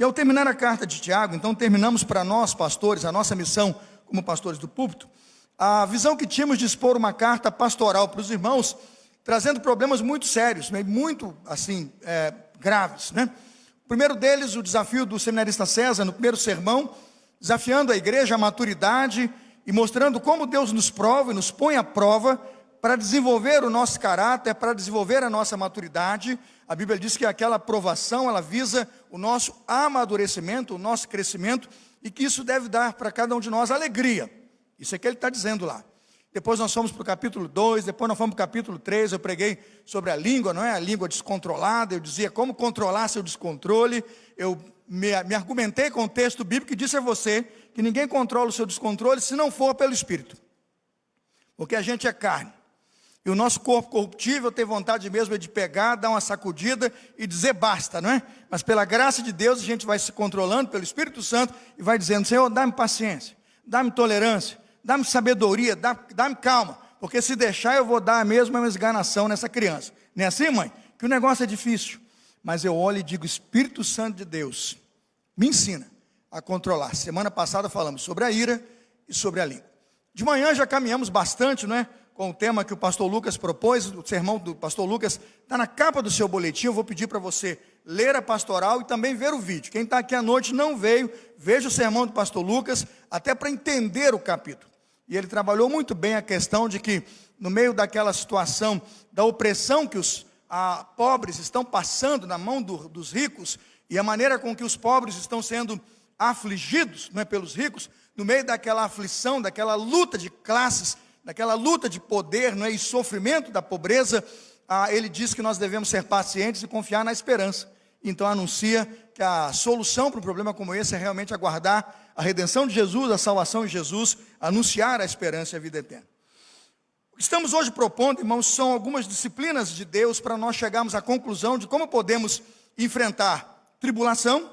E ao terminar a carta de Tiago, então terminamos para nós, pastores, a nossa missão como pastores do púlpito, a visão que tínhamos de expor uma carta pastoral para os irmãos, trazendo problemas muito sérios, muito assim, graves, né? O primeiro deles, o desafio do seminarista César, no primeiro sermão, desafiando a igreja à maturidade e mostrando como Deus nos prova e nos põe à prova para desenvolver o nosso caráter, para desenvolver a nossa maturidade. A Bíblia diz que aquela provação, ela visa o nosso amadurecimento, o nosso crescimento, e que isso deve dar para cada um de nós alegria. Isso é que ele está dizendo lá. Depois nós fomos para o capítulo 2, depois nós fomos para o capítulo 3, eu preguei sobre a língua, não é? A língua descontrolada, eu dizia como controlar seu descontrole, eu me argumentei com o texto bíblico e disse a você que ninguém controla o seu descontrole se não for pelo Espírito. Porque a gente é carne. E o nosso corpo corruptível tem vontade mesmo de pegar, dar uma sacudida e dizer basta, não é? Mas pela graça de Deus a gente vai se controlando pelo Espírito Santo e vai dizendo: Senhor, dá-me paciência, dá-me tolerância, dá-me sabedoria, dá-me calma, porque se deixar eu vou dar a mesma esganação nessa criança. Não é assim, mãe? Que o negócio é difícil. Mas eu olho e digo: Espírito Santo de Deus, me ensina a controlar. Semana passada falamos sobre a ira e sobre a língua. De manhã já caminhamos bastante, não é? Com o tema que o pastor Lucas propôs, o sermão do pastor Lucas está na capa do seu boletim. Eu vou pedir para você ler a pastoral e também ver o vídeo. Quem está aqui à noite não veio, veja o sermão do pastor Lucas, até para entender o capítulo. E ele trabalhou muito bem a questão de que, no meio daquela situação da opressão que os pobres estão passando na mão dos ricos, e a maneira com que os pobres estão sendo afligidos, não é, pelos ricos, no meio daquela aflição, daquela luta de classes, daquela luta de poder, não é, e sofrimento da pobreza, ele diz que nós devemos ser pacientes e confiar na esperança. Então anuncia que a solução para um problema como esse é realmente aguardar a redenção de Jesus, a salvação de Jesus, anunciar a esperança e a vida eterna. O que estamos hoje propondo, irmãos, são algumas disciplinas de Deus para nós chegarmos à conclusão de como podemos enfrentar tribulação,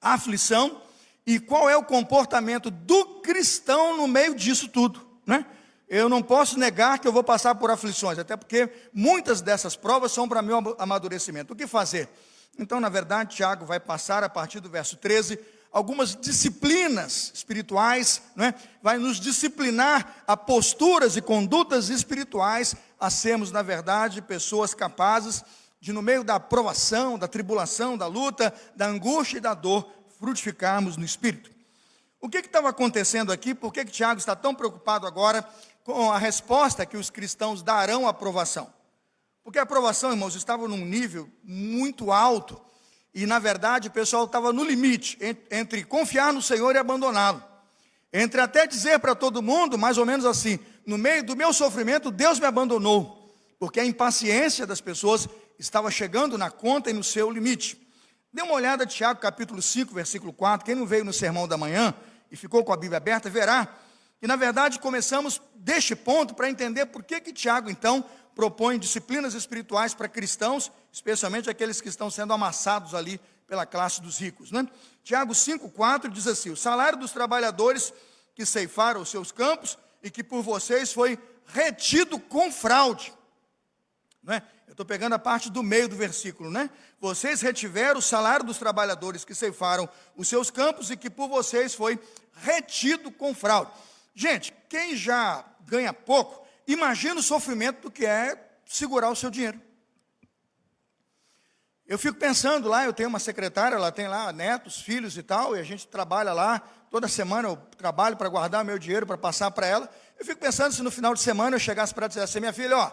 aflição, e qual é o comportamento do cristão no meio disso tudo, né? Eu não posso negar que eu vou passar por aflições, até porque muitas dessas provas são para meu amadurecimento. O que fazer? Então, na verdade, Tiago vai passar, a partir do verso 13, algumas disciplinas espirituais, não é? Vai nos disciplinar a posturas e condutas espirituais, a sermos, na verdade, pessoas capazes de, no meio da provação, da tribulação, da luta, da angústia e da dor, frutificarmos no Espírito. O que estava acontecendo aqui? Por que Tiago está tão preocupado agora com a resposta que os cristãos darão à aprovação? Porque a aprovação, irmãos, estava num nível muito alto, e na verdade o pessoal estava no limite, entre confiar no Senhor e abandoná-lo, entre até dizer para todo mundo, mais ou menos assim: no meio do meu sofrimento Deus me abandonou, porque a impaciência das pessoas estava chegando na conta e no seu limite. Dê uma olhada em Tiago capítulo 5, versículo 4, quem não veio no sermão da manhã e ficou com a Bíblia aberta, verá que na verdade começamos deste ponto para entender por que Tiago então propõe disciplinas espirituais para cristãos, especialmente aqueles que estão sendo amassados ali pela classe dos ricos, né? Tiago 5,4 diz assim: o salário dos trabalhadores que ceifaram os seus campos e que por vocês foi retido com fraude, não é? Eu estou pegando a parte do meio do versículo, né? Vocês retiveram o salário dos trabalhadores que ceifaram os seus campos e que por vocês foi retido com fraude. Gente, quem já ganha pouco, imagina o sofrimento do que é segurar o seu dinheiro. Eu fico pensando lá, eu tenho uma secretária, ela tem lá netos, filhos e tal, e a gente trabalha lá, toda semana eu trabalho para guardar meu dinheiro, para passar para ela. Eu fico pensando se no final de semana eu chegasse para ela e dissesse assim: minha filha, ó,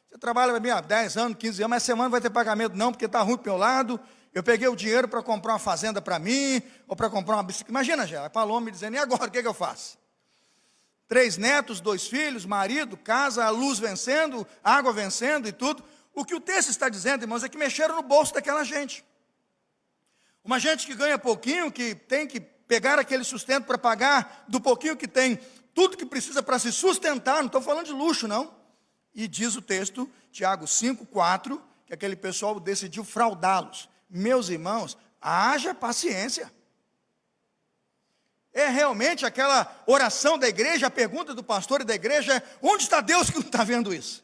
você trabalha para mim há 10 anos, 15 anos, mas semana não vai ter pagamento não, porque está ruim para o meu lado. Eu peguei o dinheiro para comprar uma fazenda para mim, ou para comprar uma bicicleta. Imagina, já, a Paloma me dizendo: e agora, o que eu faço? 3 netos, 2 filhos, marido, casa, a luz vencendo, água vencendo e tudo. O que o texto está dizendo, irmãos, é que mexeram no bolso daquela gente. Uma gente que ganha pouquinho, que tem que pegar aquele sustento para pagar do pouquinho que tem, tudo que precisa para se sustentar, não estou falando de luxo não. E diz o texto, Tiago 5,4, que aquele pessoal decidiu fraudá-los. Meus irmãos, haja paciência. É realmente aquela oração da igreja, a pergunta do pastor e da igreja é: onde está Deus que não está vendo isso?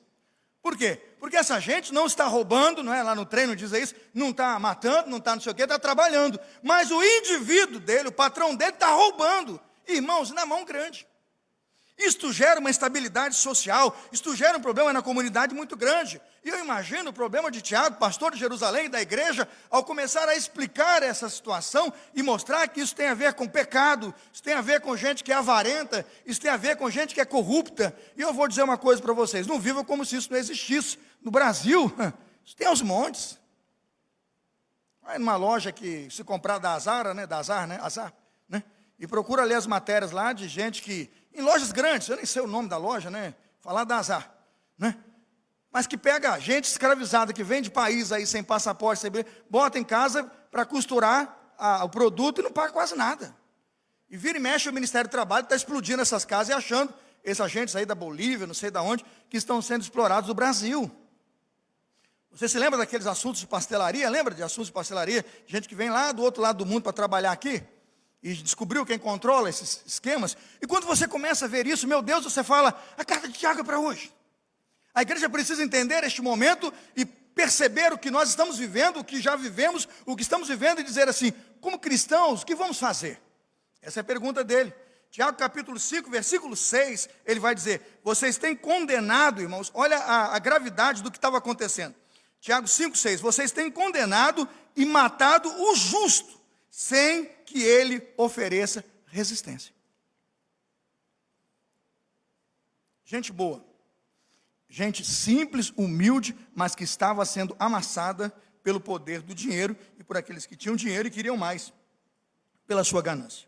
Por quê? Porque essa gente não está roubando, não é? Lá no treino diz isso, não está matando, não está não sei o quê, está trabalhando. Mas o indivíduo dele, o patrão dele, está roubando. Irmãos, na mão grande. Isto gera uma instabilidade social, isto gera um problema na comunidade muito grande. E eu imagino o problema de Tiago, pastor de Jerusalém e da igreja, ao começar a explicar essa situação e mostrar que isso tem a ver com pecado, isso tem a ver com gente que é avarenta, isso tem a ver com gente que é corrupta. E eu vou dizer uma coisa para vocês, não vivam como se isso não existisse. No Brasil, isso tem aos montes. Vai numa loja que se comprar da Azar, né? Azar, né? E procura ler as matérias lá de gente que, em lojas grandes, eu nem sei o nome da loja, né? Falar da Azar, né? Mas que pega gente escravizada, que vem de país aí sem passaporte, sem bota em casa para costurar o produto e não paga quase nada. E vira e mexe o Ministério do Trabalho está explodindo essas casas e achando esses agentes aí da Bolívia, não sei de onde, que estão sendo explorados no Brasil. Você se lembra daqueles assuntos de pastelaria? Lembra de assuntos de pastelaria? Gente que vem lá do outro lado do mundo para trabalhar aqui? E descobriu quem controla esses esquemas. E quando você começa a ver isso, meu Deus, você fala, a carta de Tiago é para hoje. A igreja precisa entender este momento e perceber o que nós estamos vivendo, o que já vivemos, o que estamos vivendo e dizer assim, como cristãos, o que vamos fazer? Essa é a pergunta dele. Tiago capítulo 5, versículo 6, ele vai dizer, vocês têm condenado, irmãos, olha a gravidade do que estava acontecendo. Tiago 5, 6, vocês têm condenado e matado o justo, sem que ele ofereça resistência. Gente boa, gente simples, humilde, mas que estava sendo amassada pelo poder do dinheiro e por aqueles que tinham dinheiro e queriam mais, pela sua ganância.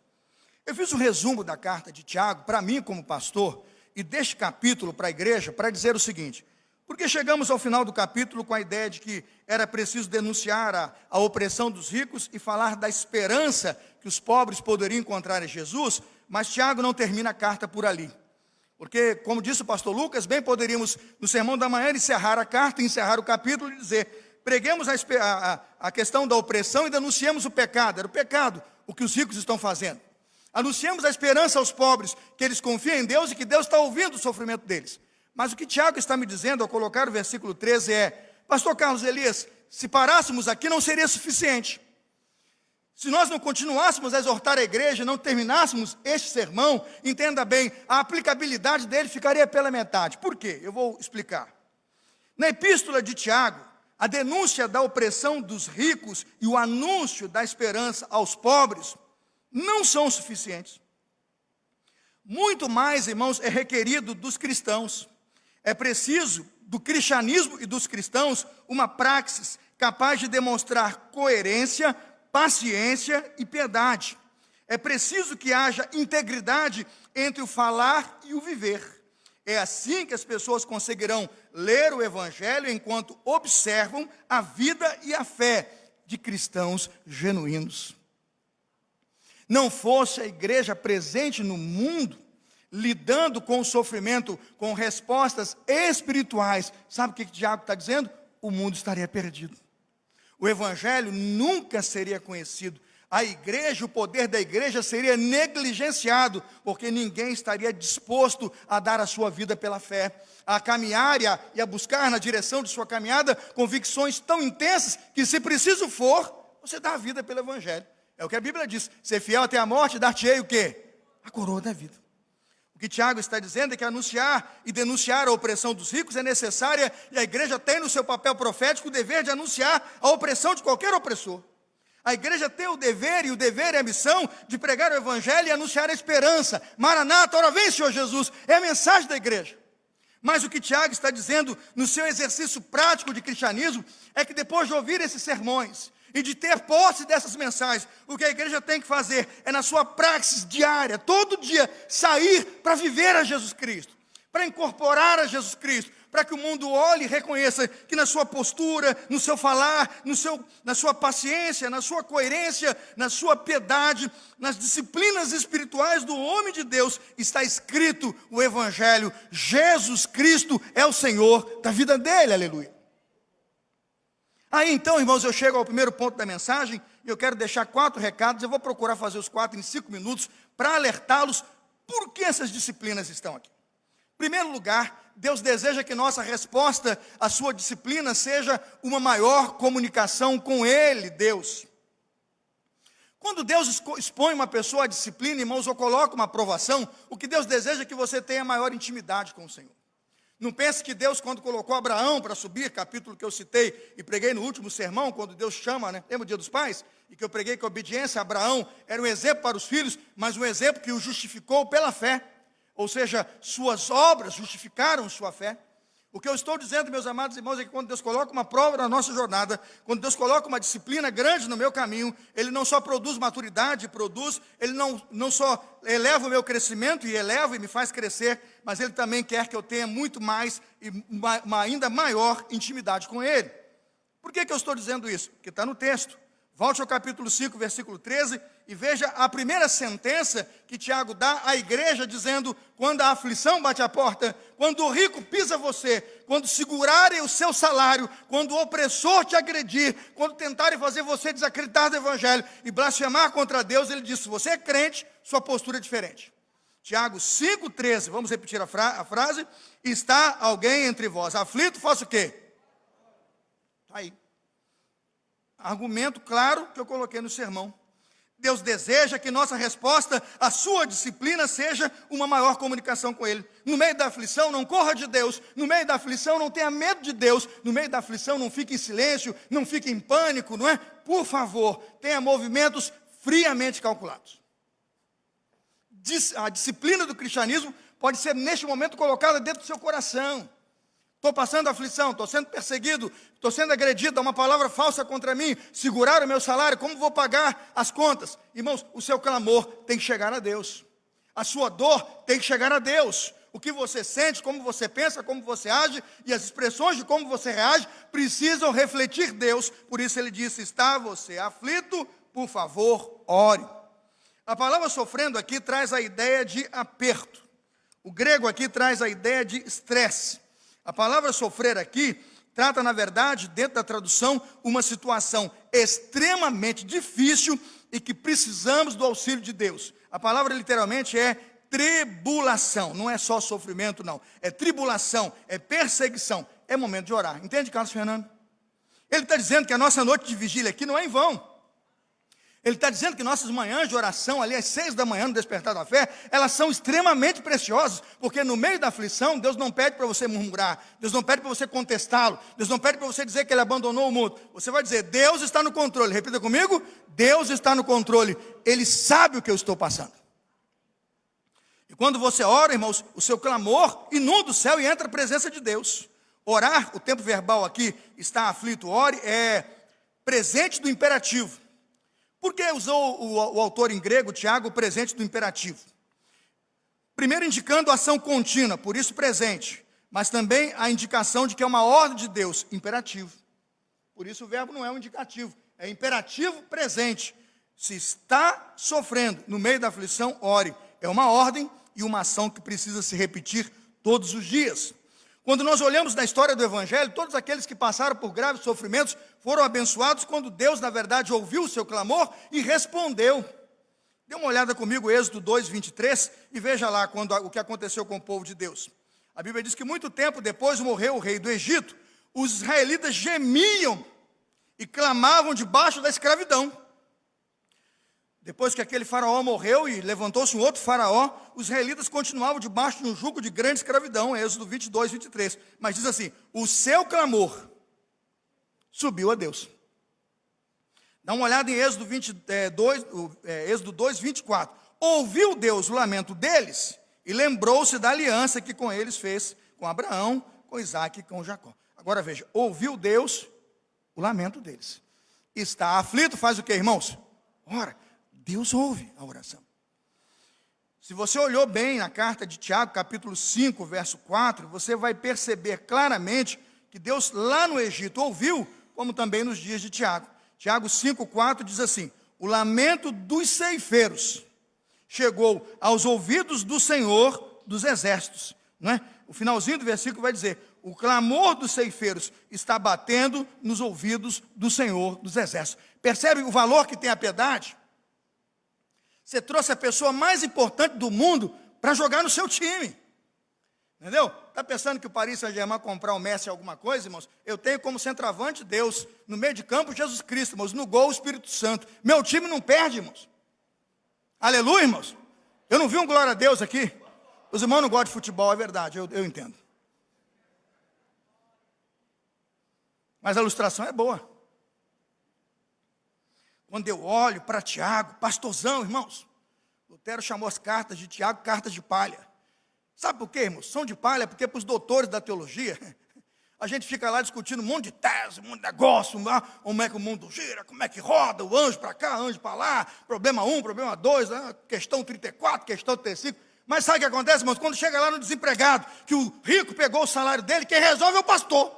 Eu fiz um resumo da carta de Tiago, para mim como pastor, e deste capítulo para a igreja, para dizer o seguinte, porque chegamos ao final do capítulo com a ideia de que era preciso denunciar a opressão dos ricos e falar da esperança que os pobres poderiam encontrar em Jesus, mas Tiago não termina a carta por ali. Porque, como disse o pastor Lucas, bem poderíamos, no sermão da manhã, encerrar a carta, encerrar o capítulo e dizer, preguemos a questão da opressão e denunciemos o pecado. Era o pecado o que os ricos estão fazendo. Anunciamos a esperança aos pobres, que eles confiam em Deus e que Deus está ouvindo o sofrimento deles. Mas o que Tiago está me dizendo ao colocar o versículo 13 é, pastor Carlos Elias, se parássemos aqui não seria suficiente. Se nós não continuássemos a exortar a igreja, não terminássemos este sermão, entenda bem, a aplicabilidade dele ficaria pela metade. Por quê? Eu vou explicar. Na epístola de Tiago, a denúncia da opressão dos ricos e o anúncio da esperança aos pobres não são suficientes. Muito mais, irmãos, é requerido dos cristãos. É preciso do cristianismo e dos cristãos uma praxis capaz de demonstrar coerência, paciência e piedade. É preciso que haja integridade entre o falar e o viver. É assim que as pessoas conseguirão ler o Evangelho enquanto observam a vida e a fé de cristãos genuínos. Não fosse a igreja presente no mundo, lidando com o sofrimento, com respostas espirituais, sabe o que Tiago está dizendo? O mundo estaria perdido. O Evangelho nunca seria conhecido. A igreja, o poder da igreja seria negligenciado, porque ninguém estaria disposto a dar a sua vida pela fé, a caminhar e a buscar na direção de sua caminhada convicções tão intensas que, se preciso for, você dá a vida pelo Evangelho. É o que a Bíblia diz, ser fiel até a morte, dar-te-ei o quê? A coroa da vida. O que Tiago está dizendo é que anunciar e denunciar a opressão dos ricos é necessária e a igreja tem no seu papel profético o dever de anunciar a opressão de qualquer opressor. A igreja tem o dever e a missão de pregar o Evangelho e anunciar a esperança. Maranata, ora vem, Senhor Jesus, é a mensagem da igreja. Mas o que Tiago está dizendo no seu exercício prático de cristianismo é que depois de ouvir esses sermões e de ter posse dessas mensagens, o que a igreja tem que fazer é, na sua praxis diária, todo dia, sair para viver a Jesus Cristo, para incorporar a Jesus Cristo, para que o mundo olhe e reconheça que na sua postura, no seu falar, na sua paciência, na sua coerência, na sua piedade, nas disciplinas espirituais do homem de Deus, está escrito o Evangelho. Jesus Cristo é o Senhor da vida dele, aleluia. Aí então, irmãos, eu chego ao primeiro ponto da mensagem, e eu quero deixar 4 recados, eu vou procurar fazer os 4 em 5 minutos, para alertá-los por que essas disciplinas estão aqui. Em primeiro lugar, Deus deseja que nossa resposta à sua disciplina seja uma maior comunicação com Ele, Deus. Quando Deus expõe uma pessoa à disciplina, irmãos, ou coloca uma aprovação, o que Deus deseja é que você tenha maior intimidade com o Senhor. Não pense que Deus, quando colocou Abraão para subir, capítulo que eu citei e preguei no último sermão, quando Deus chama, lembra o Dia dos Pais? E que eu preguei que a obediência a Abraão era um exemplo para os filhos, mas um exemplo que o justificou pela fé. Ou seja, suas obras justificaram sua fé. O que eu estou dizendo, meus amados irmãos, é que quando Deus coloca uma prova na nossa jornada, quando Deus coloca uma disciplina grande no meu caminho, Ele não só produz maturidade, Ele não só eleva o meu crescimento e eleva e me faz crescer, mas Ele também quer que eu tenha muito mais e uma ainda maior intimidade com Ele. Por que eu estou dizendo isso? Porque está no texto. Volte ao capítulo 5, versículo 13, e veja a primeira sentença que Tiago dá à igreja, dizendo: quando a aflição bate à porta, quando o rico pisa você, quando segurarem o seu salário, quando o opressor te agredir, quando tentarem fazer você desacreditar do evangelho e blasfemar contra Deus, ele diz: se você é crente, sua postura é diferente. Tiago 5,13, vamos repetir a frase: está alguém entre vós aflito, faça o quê? Está aí. Argumento claro que eu coloquei no sermão. Deus deseja que nossa resposta à sua disciplina seja uma maior comunicação com Ele. No meio da aflição, não corra de Deus. No meio da aflição, não tenha medo de Deus. No meio da aflição, não fique em silêncio, não fique em pânico, não é? Por favor, tenha movimentos friamente calculados. A disciplina do cristianismo pode ser, neste momento, colocada dentro do seu coração. Estou passando aflição, estou sendo perseguido, estou sendo agredido, há uma palavra falsa contra mim, seguraram o meu salário, como vou pagar as contas? Irmãos, o seu clamor tem que chegar a Deus. A sua dor tem que chegar a Deus. O que você sente, como você pensa, como você age, e as expressões de como você reage, precisam refletir Deus. Por isso ele disse: está você aflito, por favor, ore. A palavra sofrendo aqui traz a ideia de aperto. O grego aqui traz a ideia de estresse. A palavra sofrer aqui trata, na verdade, dentro da tradução, uma situação extremamente difícil e que precisamos do auxílio de Deus. A palavra literalmente é tribulação, não é só sofrimento não, é tribulação, é perseguição, é momento de orar. Entende, Carlos Fernando? Ele está dizendo que a nossa noite de vigília aqui não é em vão. Ele está dizendo que nossas manhãs de oração, ali às 6 da manhã, no despertar da fé, elas são extremamente preciosas, porque no meio da aflição, Deus não pede para você murmurar, Deus não pede para você contestá-lo, Deus não pede para você dizer que Ele abandonou o mundo. Você vai dizer: Deus está no controle. Repita comigo: Deus está no controle, Ele sabe o que eu estou passando. E quando você ora, irmãos, o seu clamor inunda o céu e entra a presença de Deus. Orar, o tempo verbal aqui, está aflito, ore, é presente do imperativo. Por que usou o autor em grego, Tiago, o presente do imperativo? Primeiro indicando a ação contínua, por isso presente, mas também a indicação de que é uma ordem de Deus, imperativo. Por isso o verbo não é um indicativo, é imperativo presente. Se está sofrendo no meio da aflição, ore. É uma ordem e uma ação que precisa se repetir todos os dias. Quando nós olhamos na história do Evangelho, todos aqueles que passaram por graves sofrimentos foram abençoados quando Deus, na verdade, ouviu o seu clamor e respondeu. Dê uma olhada comigo, Êxodo 2, 23, e veja lá o que aconteceu com o povo de Deus. A Bíblia diz que muito tempo depois morreu o rei do Egito, os israelitas gemiam e clamavam debaixo da escravidão. Depois que aquele faraó morreu e levantou-se um outro faraó, os israelitas continuavam debaixo de um jugo de grande escravidão, Êxodo 22, 23. Mas diz assim: o seu clamor subiu a Deus. Dá uma olhada em Êxodo 2, 24. Ouviu Deus o lamento deles e lembrou-se da aliança que com eles fez, com Abraão, com Isaac e com Jacó. Agora veja, ouviu Deus o lamento deles. Está aflito, faz o que, irmãos? Ora. Deus ouve a oração. Se você olhou bem na carta de Tiago, capítulo 5, verso 4, você vai perceber claramente que Deus lá no Egito ouviu, como também nos dias de Tiago. Tiago 5, 4 diz assim: o lamento dos ceifeiros chegou aos ouvidos do Senhor dos exércitos. Não é? O finalzinho do versículo vai dizer: o clamor dos ceifeiros está batendo nos ouvidos do Senhor dos exércitos. Percebe o valor que tem a piedade? Você trouxe a pessoa mais importante do mundo para jogar no seu time. Entendeu? Está pensando que o Paris Saint-Germain comprar o Messi alguma coisa, irmãos? Eu tenho como centroavante Deus, no meio de campo Jesus Cristo, irmãos, no gol o Espírito Santo. Meu time não perde, irmãos. Aleluia, irmãos. Eu não vi um glória a Deus aqui. Os irmãos não gostam de futebol, é verdade, eu entendo. Mas a ilustração é boa. Quando eu olho para Tiago, pastorzão, irmãos, Lutero chamou as cartas de Tiago cartas de palha. Sabe por quê, irmãos? São de palha porque para os doutores da teologia, a gente fica lá discutindo um monte de tese, um monte de negócio, como é que o mundo gira, como é que roda, o anjo para cá, anjo para lá, problema 1, problema 2, questão 34, questão 35. Mas sabe o que acontece, irmãos? Quando chega lá no desempregado, que o rico pegou o salário dele, quem resolve é o pastor.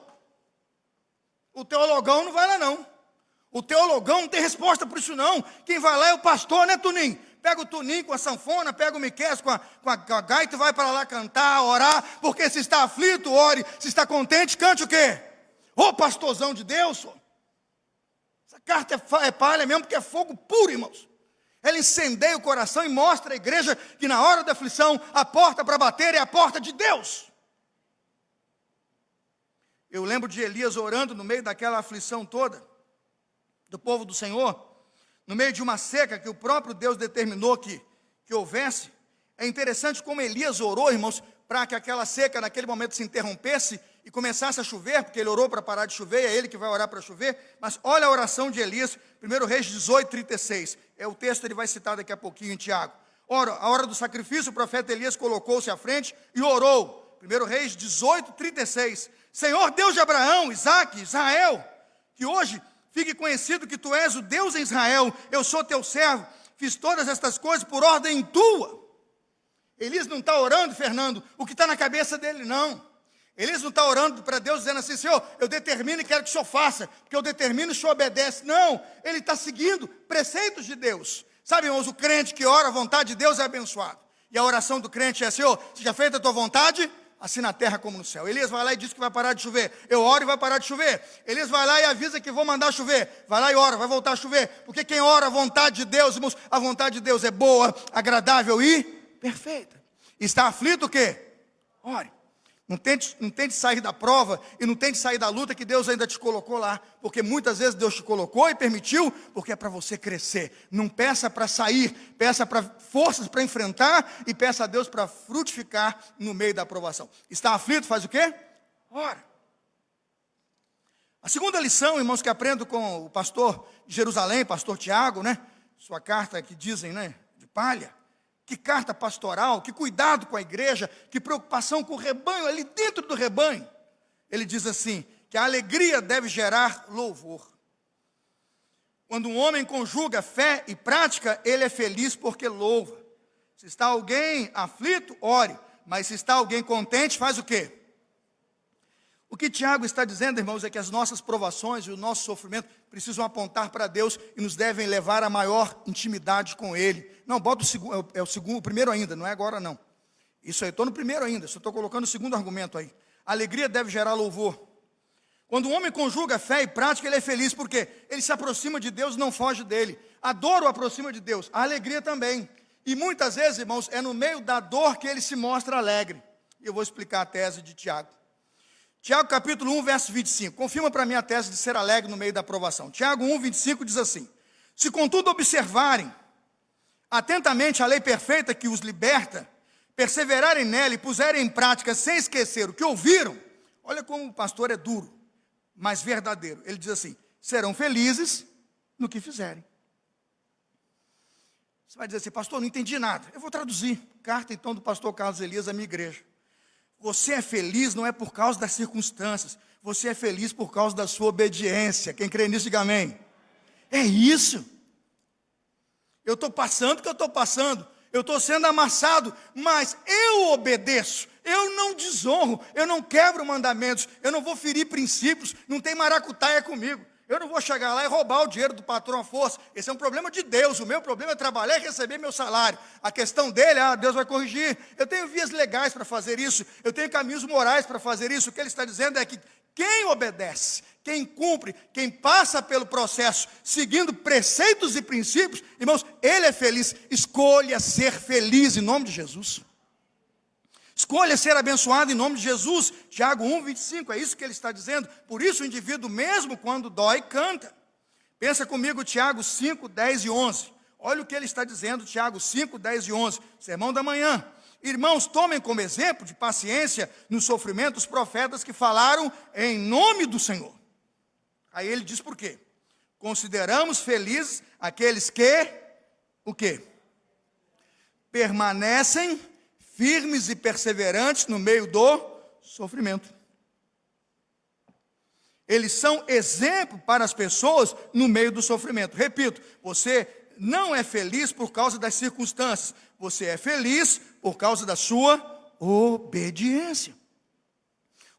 O teologão não vai lá, não. O teologão não tem resposta por isso, não. Quem vai lá é o pastor, né, Tuninho? Pega o Tuninho com a sanfona, pega o Miqueias com a gaita e vai para lá cantar, orar, porque se está aflito, ore, se está contente, cante o quê? Ô pastorzão de Deus! Essa carta é palha mesmo, porque é fogo puro, irmãos. Ela incendeia o coração e mostra à igreja que na hora da aflição, a porta para bater é a porta de Deus. Eu lembro de Elias orando no meio daquela aflição toda, do povo do Senhor, no meio de uma seca que o próprio Deus determinou que houvesse. É interessante como Elias orou, irmãos, para que aquela seca naquele momento se interrompesse e começasse a chover, porque ele orou para parar de chover, é ele que vai orar para chover. Mas olha a oração de Elias, 1 Reis 18:36, é o texto, ele vai citar daqui a pouquinho em Tiago. Ora, a hora do sacrifício, o profeta Elias colocou-se à frente e orou. 1 Reis 18:36, Senhor Deus de Abraão, Isaque, Israel, que hoje fique conhecido que tu és o Deus em Israel, eu sou teu servo, fiz todas estas coisas por ordem tua. Elias não está orando, Fernando, o que está na cabeça dele, não. Elias não está orando para Deus dizendo assim, Senhor, eu determino e quero que o Senhor faça, porque eu determino e o Senhor obedece. Não, ele está seguindo preceitos de Deus. Sabe, irmãos, o crente que ora a vontade de Deus é abençoado. E a oração do crente é, Senhor, seja feita a tua vontade, assim na terra como no céu. Elias vai lá e diz que vai parar de chover. Eu oro e vai parar de chover. Elias vai lá e avisa que vou mandar chover. Vai lá e ora, vai voltar a chover. Porque quem ora a vontade de Deus, irmãos, a vontade de Deus é boa, agradável e perfeita. Está aflito o quê? Ore. Não tente sair da prova e não tente sair da luta que Deus ainda te colocou lá. Porque muitas vezes Deus te colocou e permitiu, porque é para você crescer. Não peça para sair, peça para forças para enfrentar e peça a Deus para frutificar no meio da aprovação. Está aflito, faz o quê? Ora. A segunda lição, irmãos, que aprendo com o pastor de Jerusalém, pastor Tiago, né? Sua carta que dizem, né? De palha. Que carta pastoral, que cuidado com a igreja, que preocupação com o rebanho, ali dentro do rebanho. Ele diz assim, que a alegria deve gerar louvor. Quando um homem conjuga fé e prática, ele é feliz porque louva. Se está alguém aflito, ore. Mas se está alguém contente, faz o quê? O que Tiago está dizendo, irmãos, é que as nossas provações e o nosso sofrimento precisam apontar para Deus e nos devem levar a maior intimidade com Ele. Não, bota o primeiro ainda, não é agora não. Isso aí, estou no primeiro ainda, só estou colocando o segundo argumento aí. A alegria deve gerar louvor. Quando o homem conjuga fé e prática, ele é feliz, porque ele se aproxima de Deus e não foge dele. A dor o aproxima de Deus, a alegria também. E muitas vezes, irmãos, é no meio da dor que ele se mostra alegre. E eu vou explicar a tese de Tiago. Tiago capítulo 1, verso 25. Confirma para mim a tese de ser alegre no meio da aprovação. Tiago 1, 25 diz assim: se contudo observarem atentamente a lei perfeita que os liberta, perseverarem nela e puserem em prática sem esquecer o que ouviram, olha como o pastor é duro, mas verdadeiro. Ele diz assim, serão felizes no que fizerem. Você vai dizer assim, pastor, não entendi nada. Eu vou traduzir. Carta então do pastor Carlos Elias à minha igreja. Você é feliz não é por causa das circunstâncias, você é feliz por causa da sua obediência. Quem crê nisso, diga amém. É isso. Eu estou passando o que eu estou passando, eu estou sendo amassado, mas eu obedeço, eu não desonro, eu não quebro mandamentos, eu não vou ferir princípios, não tem maracutaia comigo. Eu não vou chegar lá e roubar o dinheiro do patrão à força. Esse é um problema de Deus. O meu problema é trabalhar e receber meu salário. A questão dele, Deus vai corrigir. Eu tenho vias legais para fazer isso. Eu tenho caminhos morais para fazer isso. O que ele está dizendo é que quem obedece, quem cumpre, quem passa pelo processo, seguindo preceitos e princípios, irmãos, ele é feliz. Escolha ser feliz em nome de Jesus. Escolha ser abençoado em nome de Jesus. Tiago 1:25, é isso que ele está dizendo. Por isso o indivíduo, mesmo quando dói, canta. Pensa comigo, Tiago 5, 10 e 11. Olha o que ele está dizendo, Tiago 5, 10 e 11. Sermão da manhã. Irmãos, tomem como exemplo de paciência no sofrimento os profetas que falaram em nome do Senhor. Aí ele diz por quê? Consideramos felizes aqueles que, o quê? Permanecem firmes e perseverantes no meio do sofrimento. Eles são exemplo para as pessoas no meio do sofrimento. Repito, você não é feliz por causa das circunstâncias. Você é feliz por causa da sua obediência.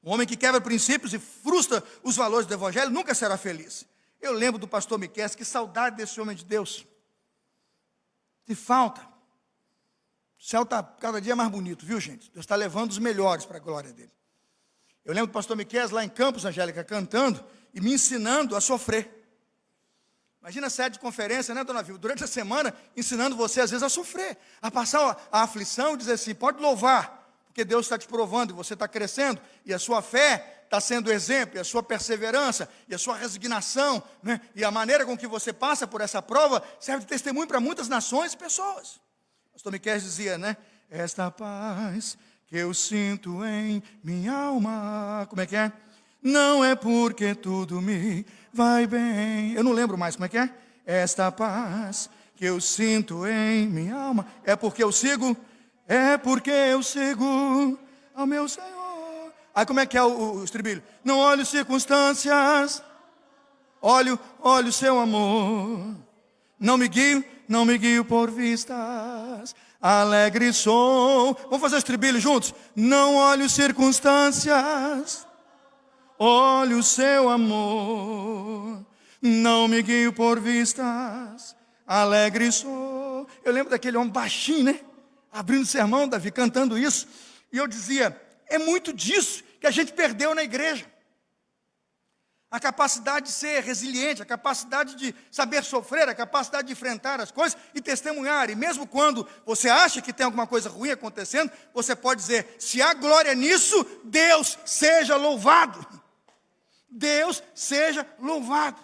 Um homem que quebra princípios e frustra os valores do evangelho nunca será feliz. Eu lembro do pastor Miquel, que saudade desse homem de Deus. Que falta. O céu está cada dia mais bonito, viu, gente? Deus está levando os melhores para a glória dele. Eu lembro do pastor Miquel lá em Campos, Angélica, cantando e me ensinando a sofrer. Imagina a sede de conferência, né, dona Vilma? Durante a semana, ensinando você, às vezes, a sofrer, a passar a aflição e dizer assim, pode louvar, porque Deus está te provando e você está crescendo, e a sua fé está sendo exemplo, e a sua perseverança, e a sua resignação, né, e a maneira com que você passa por essa prova, serve de testemunho para muitas nações e pessoas. O pastor Miquel dizia, né, esta paz que eu sinto em minha alma, como é que é? Não é porque tudo me vai bem. Eu não lembro mais como é que é. Esta paz que eu sinto em minha alma é porque eu sigo ao meu Senhor. Aí como é que é o estribilho? Não olho circunstâncias, olho o seu amor. Não me guio por vistas, alegre sou. Vamos fazer o estribilho juntos? Não olho circunstâncias, olhe o seu amor, não me guio por vistas, alegre sou. Eu lembro daquele homem baixinho, né? Abrindo o sermão, Davi, cantando isso. E eu dizia, é muito disso que a gente perdeu na igreja. A capacidade de ser resiliente, a capacidade de saber sofrer, a capacidade de enfrentar as coisas e testemunhar. E mesmo quando você acha que tem alguma coisa ruim acontecendo, você pode dizer, se há glória nisso, Deus seja louvado. Deus seja louvado.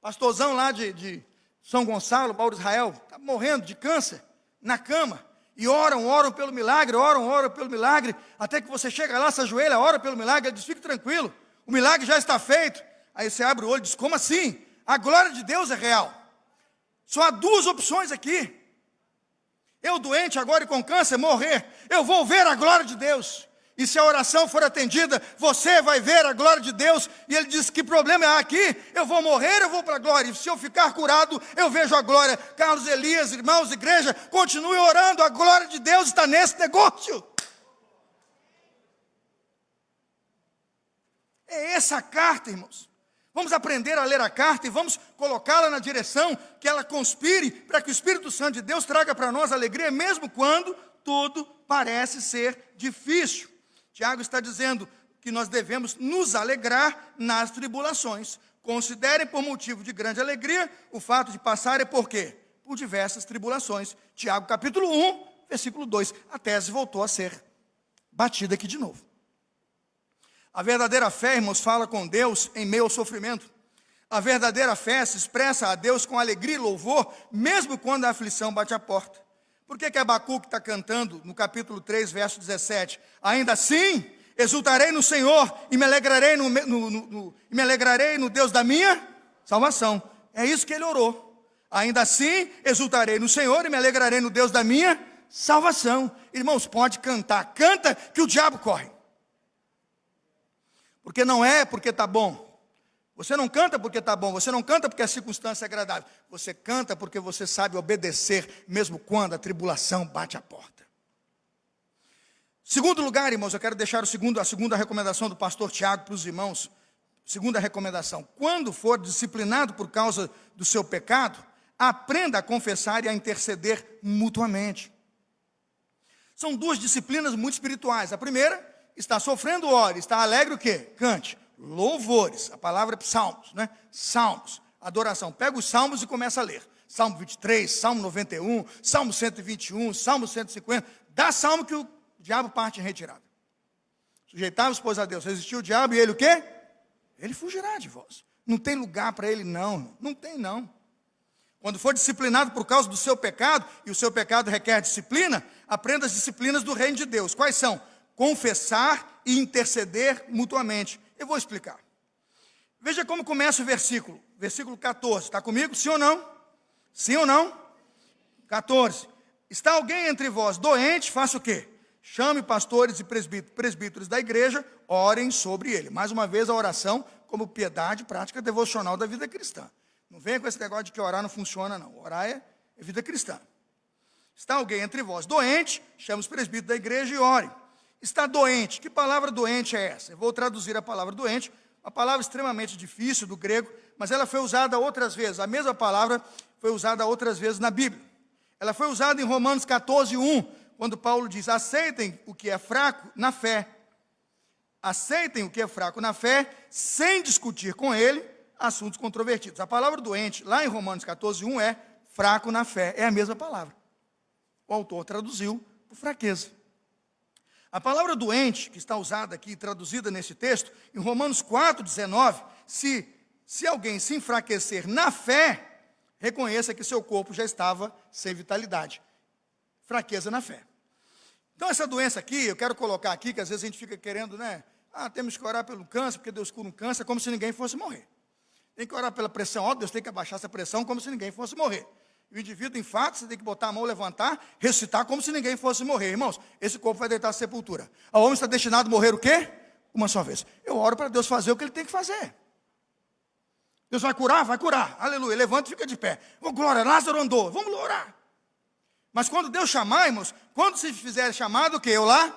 Pastorzão lá de São Gonçalo, Baú de Israel, está morrendo de câncer, na cama. E oram pelo milagre, oram pelo milagre. Até que você chega lá, se ajoelha, ora pelo milagre, ele diz, fique tranquilo, o milagre já está feito. Aí você abre o olho e diz, como assim? A glória de Deus é real. Só há duas opções aqui. Eu doente agora e com câncer, morrer, eu vou ver a glória de Deus. E se a oração for atendida, você vai ver a glória de Deus. E ele diz, que problema é aqui? Eu vou morrer, eu vou para a glória. E se eu ficar curado, eu vejo a glória. Carlos Elias, irmãos, igreja, continue orando. A glória de Deus está nesse negócio. É essa a carta, irmãos. Vamos aprender a ler a carta e vamos colocá-la na direção que ela conspire para que o Espírito Santo de Deus traga para nós alegria, mesmo quando tudo parece ser difícil. Tiago está dizendo que nós devemos nos alegrar nas tribulações. Considerem por motivo de grande alegria o fato de passarem por quê? Por diversas tribulações. Tiago capítulo 1, versículo 2. A tese voltou a ser batida aqui de novo. A verdadeira fé, irmãos, fala com Deus em meio ao sofrimento. A verdadeira fé se expressa a Deus com alegria e louvor, mesmo quando a aflição bate à porta. Por que Abacuque está cantando no capítulo 3, verso 17? Ainda assim, exultarei no Senhor e me alegrarei no Deus da minha salvação. É isso que ele orou. Ainda assim, exultarei no Senhor e me alegrarei no Deus da minha salvação. Irmãos, pode cantar. Canta que o diabo corre. Porque não é porque está bom. Você não canta porque está bom, você não canta porque a circunstância é agradável. Você canta porque você sabe obedecer, mesmo quando a tribulação bate à porta. Segundo lugar, irmãos, eu quero deixar a segunda recomendação do pastor Tiago para os irmãos. Segunda recomendação, quando for disciplinado por causa do seu pecado, aprenda a confessar e a interceder mutuamente. São duas disciplinas muito espirituais. A primeira, está sofrendo, ore, está alegre, o quê? Cante. Louvores, a palavra é salmos, né? Salmos, adoração. Pega os salmos e começa a ler. Salmo 23, Salmo 91, Salmo 121, Salmo 150. Dá salmo que o diabo parte em retirada. Sujeitai-vos, pois, a Deus. Resistir o diabo e ele o quê? Ele fugirá de vós. Não tem lugar para ele não, não tem não. Quando for disciplinado por causa do seu pecado, e o seu pecado requer disciplina, aprenda as disciplinas do reino de Deus. Quais são? Confessar e interceder mutuamente. Eu vou explicar. Veja como começa o versículo. Versículo 14. Está comigo? Sim ou não? Sim ou não? 14. Está alguém entre vós doente? Faça o quê? Chame pastores e presbíteros da igreja, orem sobre ele. Mais uma vez a oração como piedade, prática devocional da vida cristã. Não venha com esse negócio de que orar não funciona, não. Orar é vida cristã. Está alguém entre vós doente? Chame os presbíteros da igreja e ore. Está doente. Que palavra doente é essa? Eu vou traduzir a palavra doente, uma palavra extremamente difícil do grego, mas ela foi usada outras vezes. A mesma palavra foi usada outras vezes na Bíblia. Ela foi usada em Romanos 14:1, quando Paulo diz: aceitem o que é fraco na fé. Aceitem o que é fraco na fé, sem discutir com ele assuntos controvertidos. A palavra doente, lá em Romanos 14:1, é fraco na fé. É a mesma palavra. O autor traduziu por fraqueza. A palavra doente, que está usada aqui, traduzida nesse texto, em Romanos 4:19, se alguém se enfraquecer na fé, reconheça que seu corpo já estava sem vitalidade. Fraqueza na fé. Então essa doença aqui, eu quero colocar aqui, que às vezes a gente fica querendo, né? Temos que orar pelo câncer, porque Deus cura um câncer, como se ninguém fosse morrer. Tem que orar pela pressão, Deus tem que abaixar essa pressão, como se ninguém fosse morrer. E o indivíduo em fato, você tem que botar a mão, levantar, ressuscitar, como se ninguém fosse morrer. Irmãos, esse corpo vai deitar à sepultura. O homem está destinado a morrer o quê? Uma só vez. Eu oro para Deus fazer o que ele tem que fazer. Deus vai curar? Vai curar. Aleluia. Levanta e fica de pé. Oh, glória, Lázaro andou. Vamos orar. Mas quando Deus chamar, irmãos, quando se fizer chamado, o quê? Eu lá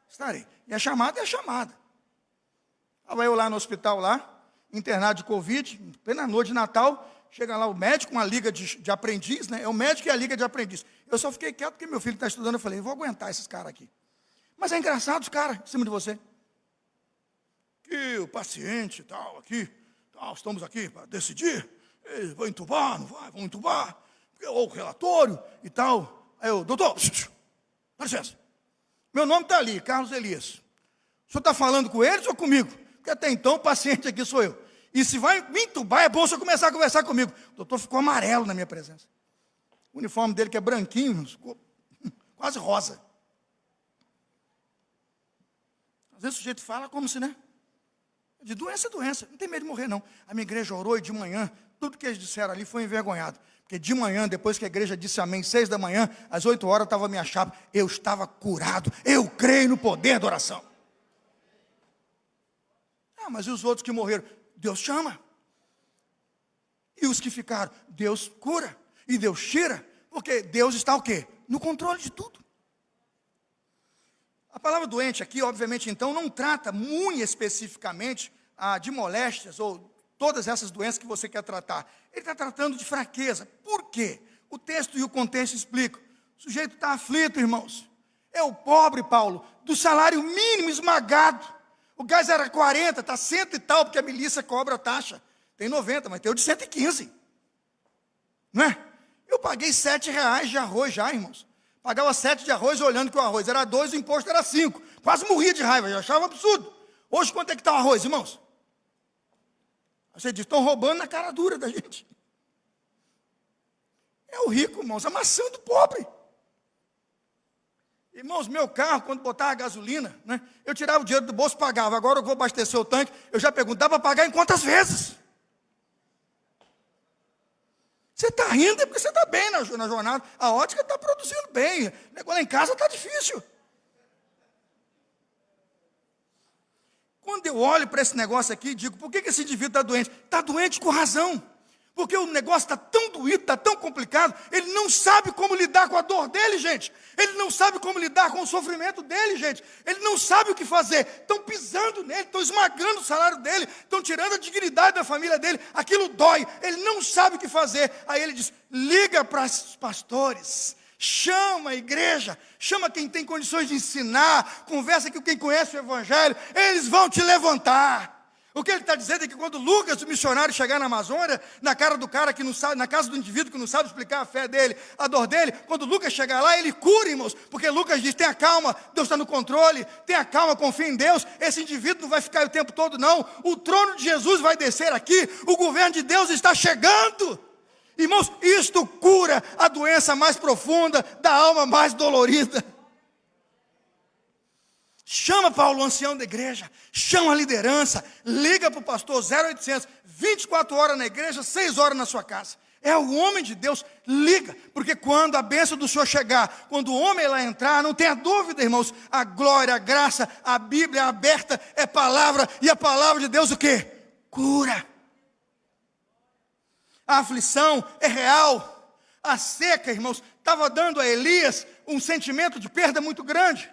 estarei. E a chamada é a chamada. Vai eu lá no hospital, lá, internado de Covid, plena noite de Natal, chega lá o médico, uma liga de aprendiz, né? É o médico e a liga de aprendiz. Eu só fiquei quieto porque meu filho está estudando, eu falei, vou aguentar esses caras aqui. Mas é engraçado os caras em cima de você. Que o paciente tal, aqui, tal, estamos aqui para decidir, vai entubar, não vai, vamos entubar, ou o relatório e tal. Aí eu, doutor, dá licença. Meu nome está ali, Carlos Elias. O senhor está falando com eles ou comigo? Porque até então o paciente aqui sou eu. E se vai me entubar, é bom o senhor começar a conversar comigo. O doutor ficou amarelo na minha presença. O uniforme dele, que é branquinho, ficou quase rosa. Às vezes o sujeito fala como se, né? De doença é doença, não tem medo de morrer, não. A minha igreja orou e de manhã, tudo que eles disseram ali foi envergonhado. Porque de manhã, depois que a igreja disse amém, 6 da manhã, às 8 horas estava a minha chapa. Eu estava curado. Eu creio no poder da oração. Mas e os outros que morreram? Deus chama. E os que ficaram? Deus cura. E Deus tira. Porque Deus está o quê? No controle de tudo. A palavra doente aqui, obviamente, então, não trata muito especificamente de moléstias ou todas essas doenças que você quer tratar. Ele está tratando de fraqueza. Por quê? O texto e o contexto explicam. O sujeito está aflito, irmãos. É o pobre, Paulo, do salário mínimo esmagado. O gás era 40, está 100 e tal, porque a milícia cobra a taxa. Tem 90, mas tem o de 115. Não é? Eu paguei R$7 de arroz já, irmãos. Pagava 7 de arroz olhando que o arroz era 2, o imposto era 5. Quase morria de raiva, eu achava absurdo. Hoje quanto é que está o arroz, irmãos? Você diz, estão roubando na cara dura da gente. É o rico, irmãos, amassando o pobre. Irmãos, meu carro, quando botava gasolina, né, eu tirava o dinheiro do bolso e pagava. Agora eu vou abastecer o tanque, eu já pergunto, dá para pagar em quantas vezes? Você está rindo é porque você está bem na jornada. A ótica está produzindo bem. Lá em casa está difícil. Quando eu olho para esse negócio aqui, digo, por que esse indivíduo está doente? Está doente com razão. Porque o negócio está tão doído, está tão complicado, ele não sabe como lidar com a dor dele, gente. Ele não sabe como lidar com o sofrimento dele, gente. Ele não sabe o que fazer. Estão pisando nele, estão esmagando o salário dele, estão tirando a dignidade da família dele. Aquilo dói, ele não sabe o que fazer. Aí ele diz, liga para os pastores, chama a igreja, chama quem tem condições de ensinar, conversa com quem conhece o evangelho, eles vão te levantar. O que ele está dizendo é que quando Lucas, o missionário, chegar na Amazônia, na cara do cara que não sabe, na casa do indivíduo que não sabe explicar a fé dele, a dor dele, quando Lucas chegar lá, ele cura, irmãos, porque Lucas diz: tenha calma, Deus está no controle, tenha calma, confia em Deus, esse indivíduo não vai ficar o tempo todo não, o trono de Jesus vai descer aqui, o governo de Deus está chegando. Irmãos, isto cura a doença mais profunda, da alma mais dolorida. Chama Paulo, o ancião da igreja, chama a liderança, liga para o pastor 0800, 24 horas na igreja, 6 horas na sua casa. É o homem de Deus, liga, porque quando a bênção do Senhor chegar, quando o homem lá entrar, não tenha dúvida, irmãos, a glória, a graça, a Bíblia aberta é palavra, e a palavra de Deus o quê? Cura. A aflição é real, a seca, irmãos, estava dando a Elias um sentimento de perda muito grande.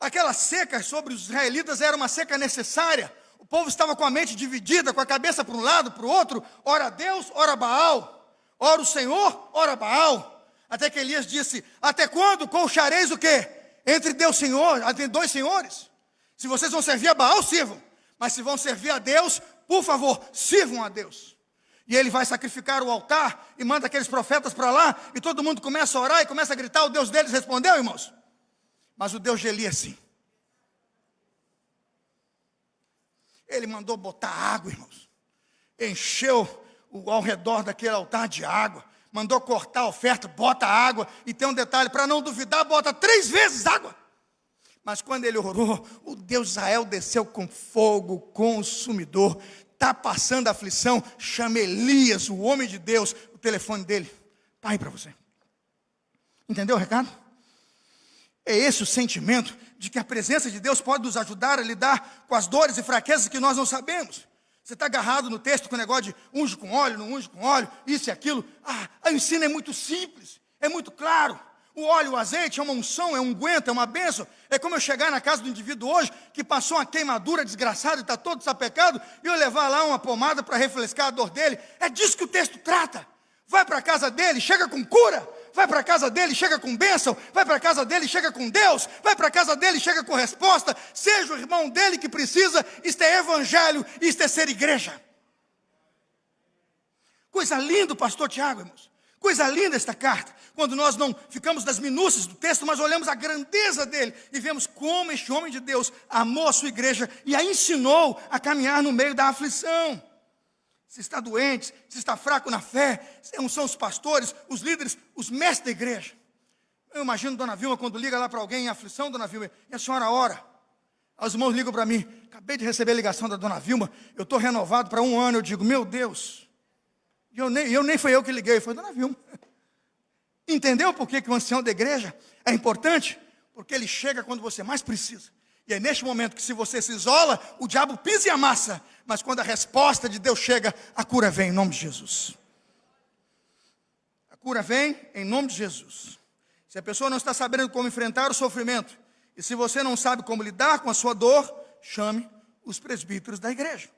Aquela seca sobre os israelitas era uma seca necessária. O povo estava com a mente dividida, com a cabeça para um lado, para o outro. Ora Deus, ora Baal. Ora o Senhor, ora Baal. Até que Elias disse: até quando colchareis o quê? Entre Deus e Senhor, entre dois senhores. Se vocês vão servir a Baal, sirvam. Mas se vão servir a Deus, por favor, sirvam a Deus. E ele vai sacrificar o altar e manda aqueles profetas para lá. E todo mundo começa a orar e começa a gritar. O Deus deles respondeu, irmãos. Mas o Deus de Elias sim. Ele mandou botar água, irmãos. Encheu ao redor daquele altar de água. Mandou cortar a oferta, bota água. E tem um detalhe, para não duvidar, bota 3 vezes água. Mas quando ele orou, o Deus de Israel desceu com fogo consumidor. Está passando a aflição, chama Elias, o homem de Deus, o telefone dele. Está aí para você. Entendeu o recado? É esse o sentimento de que a presença de Deus pode nos ajudar a lidar com as dores e fraquezas que nós não sabemos. Você está agarrado no texto com o negócio de unge com óleo, não unge com óleo, isso e aquilo. O ensino é muito simples, é muito claro. O óleo, o azeite é uma unção, é um unguento, é uma bênção. É como eu chegar na casa do indivíduo hoje, que passou uma queimadura desgraçada e está todo sapecado, e eu levar lá uma pomada para refrescar a dor dele. É disso que o texto trata. Vai para a casa dele, chega com cura. Vai para a casa dele, chega com bênção. Vai para a casa dele, chega com Deus. Vai para a casa dele, chega com resposta. Seja o irmão dele que precisa. Isto é evangelho, isto é ser igreja. Coisa linda, pastor Tiago, irmãos. Coisa linda esta carta. Quando nós não ficamos nas minúcias do texto, mas olhamos a grandeza dele e vemos como este homem de Deus amou a sua igreja e a ensinou a caminhar no meio da aflição. Se está doente, se está fraco na fé, são os pastores, os líderes, os mestres da igreja. Eu imagino Dona Vilma quando liga lá para alguém em aflição, Dona Vilma, e a senhora ora. Os irmãos ligam para mim, acabei de receber a ligação da Dona Vilma, eu estou renovado para 1 ano, eu digo, meu Deus, nem foi eu que liguei, foi a Dona Vilma. Entendeu por que o ancião da igreja é importante? Porque ele chega quando você mais precisa. E é neste momento que se você se isola, o diabo pisa e amassa. Mas quando a resposta de Deus chega, a cura vem em nome de Jesus. A cura vem em nome de Jesus. Se a pessoa não está sabendo como enfrentar o sofrimento, e se você não sabe como lidar com a sua dor, chame os presbíteros da igreja.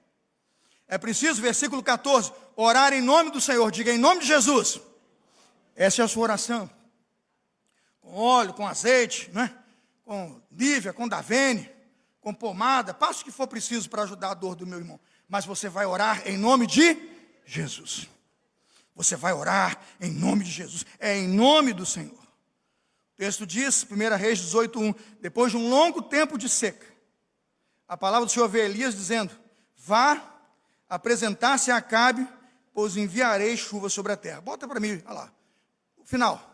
É preciso, versículo 14, orar em nome do Senhor. Diga em nome de Jesus. Essa é a sua oração. Com óleo, com azeite, né? Com Nívea, com Davene, com pomada, passe o que for preciso para ajudar a dor do meu irmão. Mas você vai orar em nome de Jesus. Você vai orar em nome de Jesus. É em nome do Senhor. O texto diz, 1 Reis 18:1, depois de um longo tempo de seca, a palavra do Senhor veio a Elias dizendo, vá apresentar-se a Acabe, pois enviarei chuva sobre a terra. Bota para mim, olha lá. Final.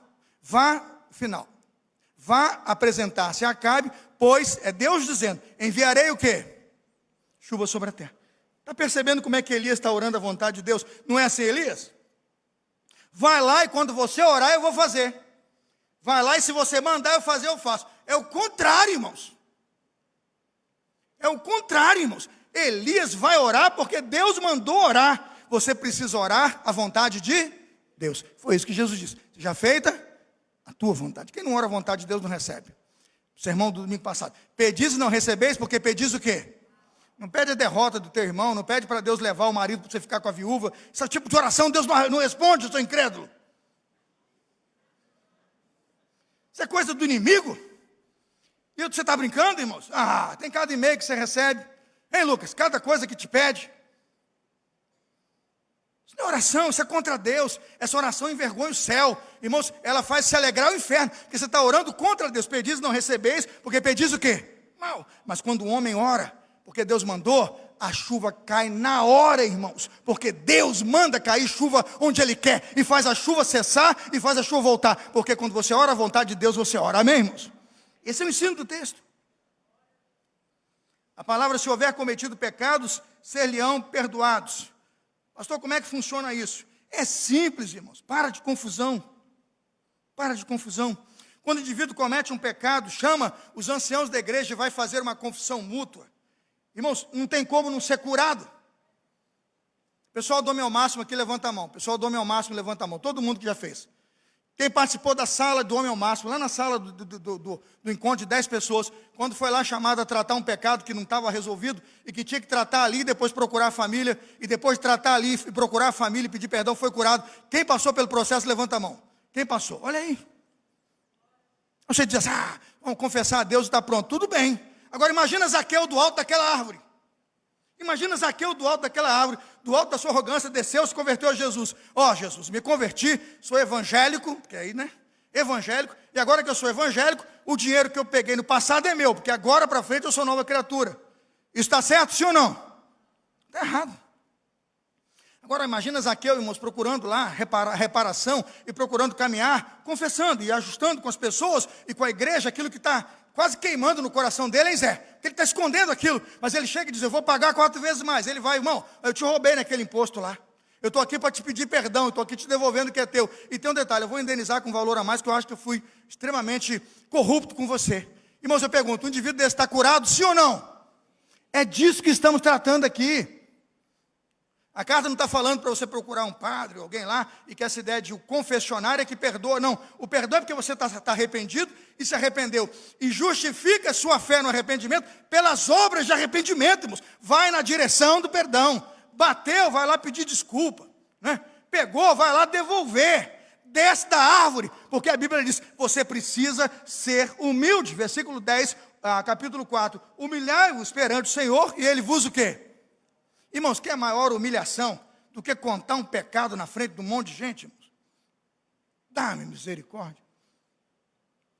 Vá apresentar-se a Acabe, pois é Deus dizendo, enviarei o quê? Chuva sobre a terra. Está percebendo como é que Elias está orando à vontade de Deus? Não é assim, Elias? Vai lá e quando você orar, eu vou fazer. Vai lá e se você mandar eu fazer, eu faço. É o contrário, irmãos. É o contrário, irmãos. Elias vai orar porque Deus mandou orar. Você precisa orar à vontade de Deus. Foi isso que Jesus disse. Já feita a tua vontade. Quem não ora à vontade de Deus não recebe. Sermão do domingo passado. Pedis e não recebeis, porque pedis o quê? Não pede a derrota do teu irmão, não pede para Deus levar o marido para você ficar com a viúva. Esse tipo de oração Deus não responde, eu sou incrédulo. Isso é coisa do inimigo. E você está brincando, irmãos? Tem cada e-mail que você recebe. Hein, Lucas? Cada coisa que te pede. Isso não é oração, isso é contra Deus. Essa oração envergonha o céu. Irmãos, ela faz se alegrar o inferno. Porque você está orando contra Deus. Pedis não recebeis, porque pedis o quê? Mal. Mas quando o homem ora, porque Deus mandou, a chuva cai na hora, irmãos. Porque Deus manda cair chuva onde Ele quer. E faz a chuva cessar e faz a chuva voltar. Porque quando você ora a vontade de Deus, você ora. Amém, irmãos? Esse é o ensino do texto. A palavra, se houver cometido pecados, ser-lhe-ão perdoados. Pastor, como é que funciona isso? É simples, irmãos. Para de confusão. Para de confusão. Quando o indivíduo comete um pecado, chama os anciãos da igreja e vai fazer uma confissão mútua. Irmãos, não tem como não ser curado. Pessoal do Homem ao Máximo aqui, levanta a mão. Pessoal do Homem ao Máximo, levanta a mão. Todo mundo que já fez. Quem participou da sala do Homem ao Máximo, lá na sala do encontro de 10 pessoas, quando foi lá chamado a tratar um pecado que não estava resolvido, e que tinha que tratar ali, depois procurar a família, e depois tratar ali, e procurar a família e pedir perdão, foi curado. Quem passou pelo processo, levanta a mão. Quem passou? Olha aí. Você diz assim, vamos confessar a Deus e está pronto. Tudo bem. Agora imagina Zaqueu do alto daquela árvore. Imagina Zaqueu do alto daquela árvore, do alto da sua arrogância, desceu, se converteu a Jesus. Ó, Jesus, me converti, sou evangélico, porque aí, né? Evangélico, e agora que eu sou evangélico, o dinheiro que eu peguei no passado é meu, porque agora para frente eu sou nova criatura. Isso está certo, sim ou não? Está errado. Agora imagina Zaqueu, irmãos, procurando lá reparação e procurando caminhar, confessando e ajustando com as pessoas e com a igreja aquilo que está quase queimando no coração dele, hein, Zé? Porque ele está escondendo aquilo, mas ele chega e diz, eu vou pagar 4 vezes mais. Ele vai, irmão, eu te roubei naquele imposto lá. Eu estou aqui para te pedir perdão, eu estou aqui te devolvendo o que é teu. E tem um detalhe, eu vou indenizar com valor a mais, que eu acho que eu fui extremamente corrupto com você. Irmãos, eu pergunto, um indivíduo desse está curado, sim ou não? É disso que estamos tratando aqui. A carta não está falando para você procurar um padre, alguém lá, e que essa ideia de o confessionário é que perdoa. Não, o perdão é porque você está arrependido e se arrependeu. E justifica a sua fé no arrependimento pelas obras de arrependimento, irmãos. Vai na direção do perdão. Bateu, vai lá pedir desculpa. Né? Pegou, vai lá devolver. Desce da árvore, porque a Bíblia diz, você precisa ser humilde. Versículo 10, capítulo 4. Humilhai-vos perante o Senhor e Ele vos o quê? Irmãos, que é maior humilhação do que contar um pecado na frente de um monte de gente, irmãos? Dá-me misericórdia.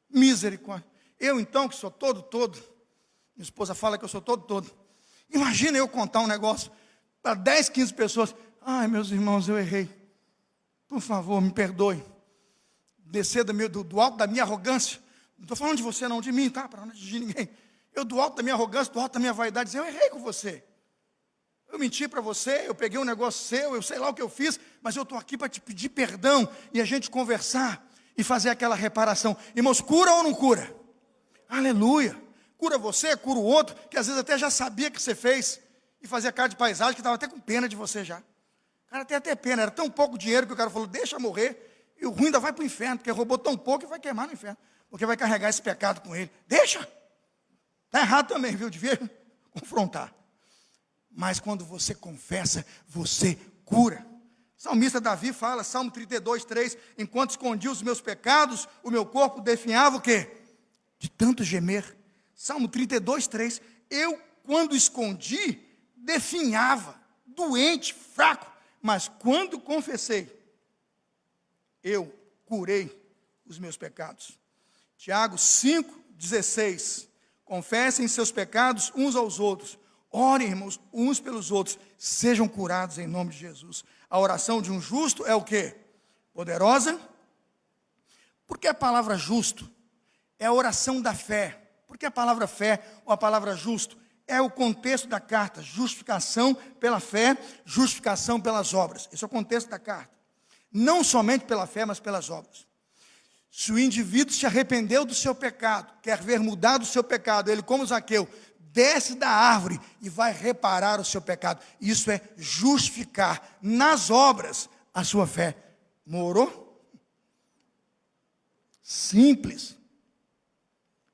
Misericórdia. Eu então, que sou todo, minha esposa fala que eu sou todo. Imagina eu contar um negócio para 10, 15 pessoas. Ai, meus irmãos, eu errei. Por favor, me perdoe. Descer do alto da minha arrogância. Não estou falando de você não, de mim, tá? Para não atingir ninguém. Eu do alto da minha arrogância, do alto da minha vaidade, dizer, eu errei com você. Eu menti para você, eu peguei um negócio seu, eu sei lá o que eu fiz, mas eu estou aqui para te pedir perdão e a gente conversar e fazer aquela reparação. Irmãos, cura ou não cura? Aleluia. Cura você, cura o outro, que às vezes até já sabia que você fez e fazia cara de paisagem, que estava até com pena de você já. O cara tem até pena, era tão pouco dinheiro que o cara falou, deixa morrer, e o ruim ainda vai para o inferno, porque roubou tão pouco e vai queimar no inferno, porque vai carregar esse pecado com ele. Deixa! Está errado também, viu? Devia confrontar. Mas quando você confessa, você cura. Salmista Davi fala, Salmo 32, 3, enquanto escondi os meus pecados, o meu corpo definhava o quê? De tanto gemer. Salmo 32, 3, eu quando escondi, definhava, doente, fraco, mas quando confessei, eu curei os meus pecados. Tiago 5, 16, confessem seus pecados uns aos outros, orem, irmãos, uns pelos outros, sejam curados em nome de Jesus. A oração de um justo é o quê? Poderosa. Porque a palavra justo é a oração da fé. Porque a palavra fé ou a palavra justo é o contexto da carta. Justificação pela fé, justificação pelas obras. Esse é o contexto da carta. Não somente pela fé, mas pelas obras. Se o indivíduo se arrependeu do seu pecado, quer ver mudado o seu pecado, ele como Zaqueu, desce da árvore e vai reparar o seu pecado. Isso é justificar nas obras a sua fé. Morou? Simples.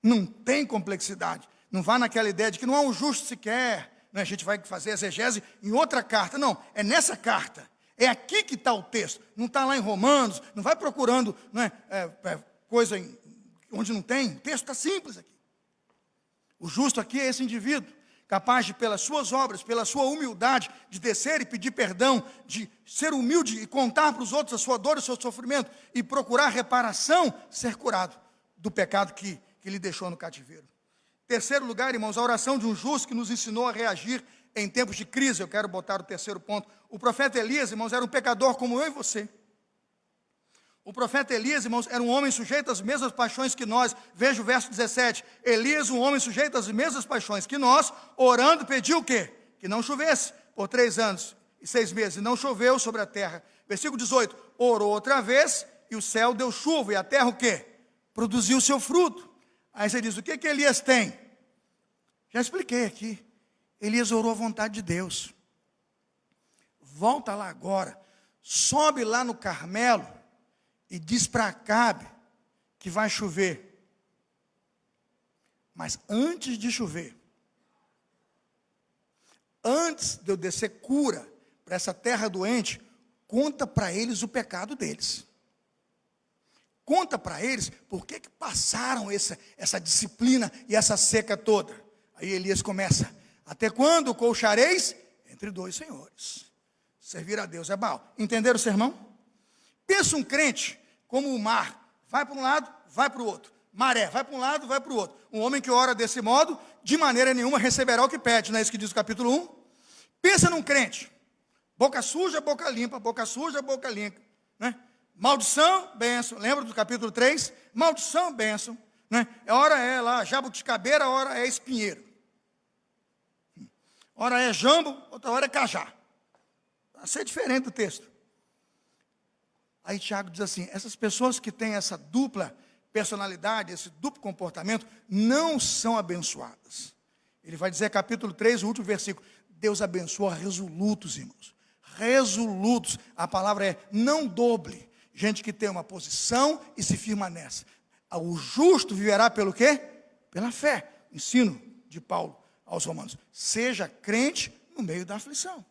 Não tem complexidade. Não vá naquela ideia de que não há um justo sequer. Não, a gente vai fazer exegese em outra carta. Não, é nessa carta. É aqui que está o texto. Não está lá em Romanos. Não vai procurando coisa onde não tem. O texto está simples aqui. O justo aqui é esse indivíduo capaz de, pelas suas obras, pela sua humildade, de descer e pedir perdão, de ser humilde e contar para os outros a sua dor e o seu sofrimento, e procurar reparação, ser curado do pecado que lhe deixou no cativeiro. Terceiro lugar, irmãos, a oração de um justo que nos ensinou a reagir em tempos de crise. Eu quero botar o terceiro ponto. O profeta Elias, irmãos, era um pecador como eu e você. O profeta Elias, irmãos, era um homem sujeito às mesmas paixões que nós. Veja o verso 17. Elias, um homem sujeito às mesmas paixões que nós, orando, pediu o quê? Que não chovesse por 3 anos e 6 meses. E não choveu sobre a terra. Versículo 18. Orou outra vez e o céu deu chuva. E a terra o quê? Produziu o seu fruto. Aí você diz, o que Elias tem? Já expliquei aqui. Elias orou à vontade de Deus. Volta lá agora. Sobe lá no Carmelo. E diz para Acabe que vai chover. Mas antes de chover, antes de eu descer cura para essa terra doente, conta para eles o pecado deles. Conta para eles por que passaram essa disciplina e essa seca toda. Aí Elias começa, até quando colchareis entre 2 senhores? Servir a Deus é Baal. Entenderam o sermão? Pensa um crente como o mar, vai para um lado, vai para o outro. Maré, vai para um lado, vai para o outro. Um homem que ora desse modo, de maneira nenhuma receberá o que pede, não é isso que diz o capítulo 1? Pensa num crente, boca suja, boca limpa, boca suja, boca limpa, né? Maldição, bênção, lembra do capítulo 3? Maldição, bênção, né? Hora é lá jabuticabeira, hora é espinheiro. Hora é jambo, outra hora é cajá. Vai ser diferente do texto. Aí Tiago diz assim, essas pessoas que têm essa dupla personalidade, esse duplo comportamento, não são abençoadas. Ele vai dizer, capítulo 3, o último versículo, Deus abençoa resolutos, irmãos. Resolutos, a palavra é não doble. Gente que tem uma posição e se firma nessa. O justo viverá pelo quê? Pela fé. Ensino de Paulo aos romanos. Seja crente no meio da aflição.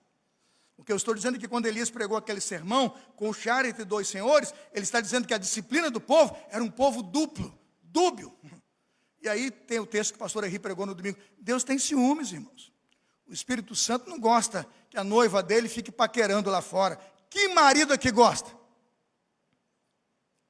O que eu estou dizendo é que quando Elias pregou aquele sermão, colchar entre 2 senhores, ele está dizendo que a disciplina do povo era um povo duplo, dúbio. E aí tem o texto que o pastor Henri pregou no domingo. Deus tem ciúmes, irmãos. O Espírito Santo não gosta que a noiva dele fique paquerando lá fora. Que marido é que gosta?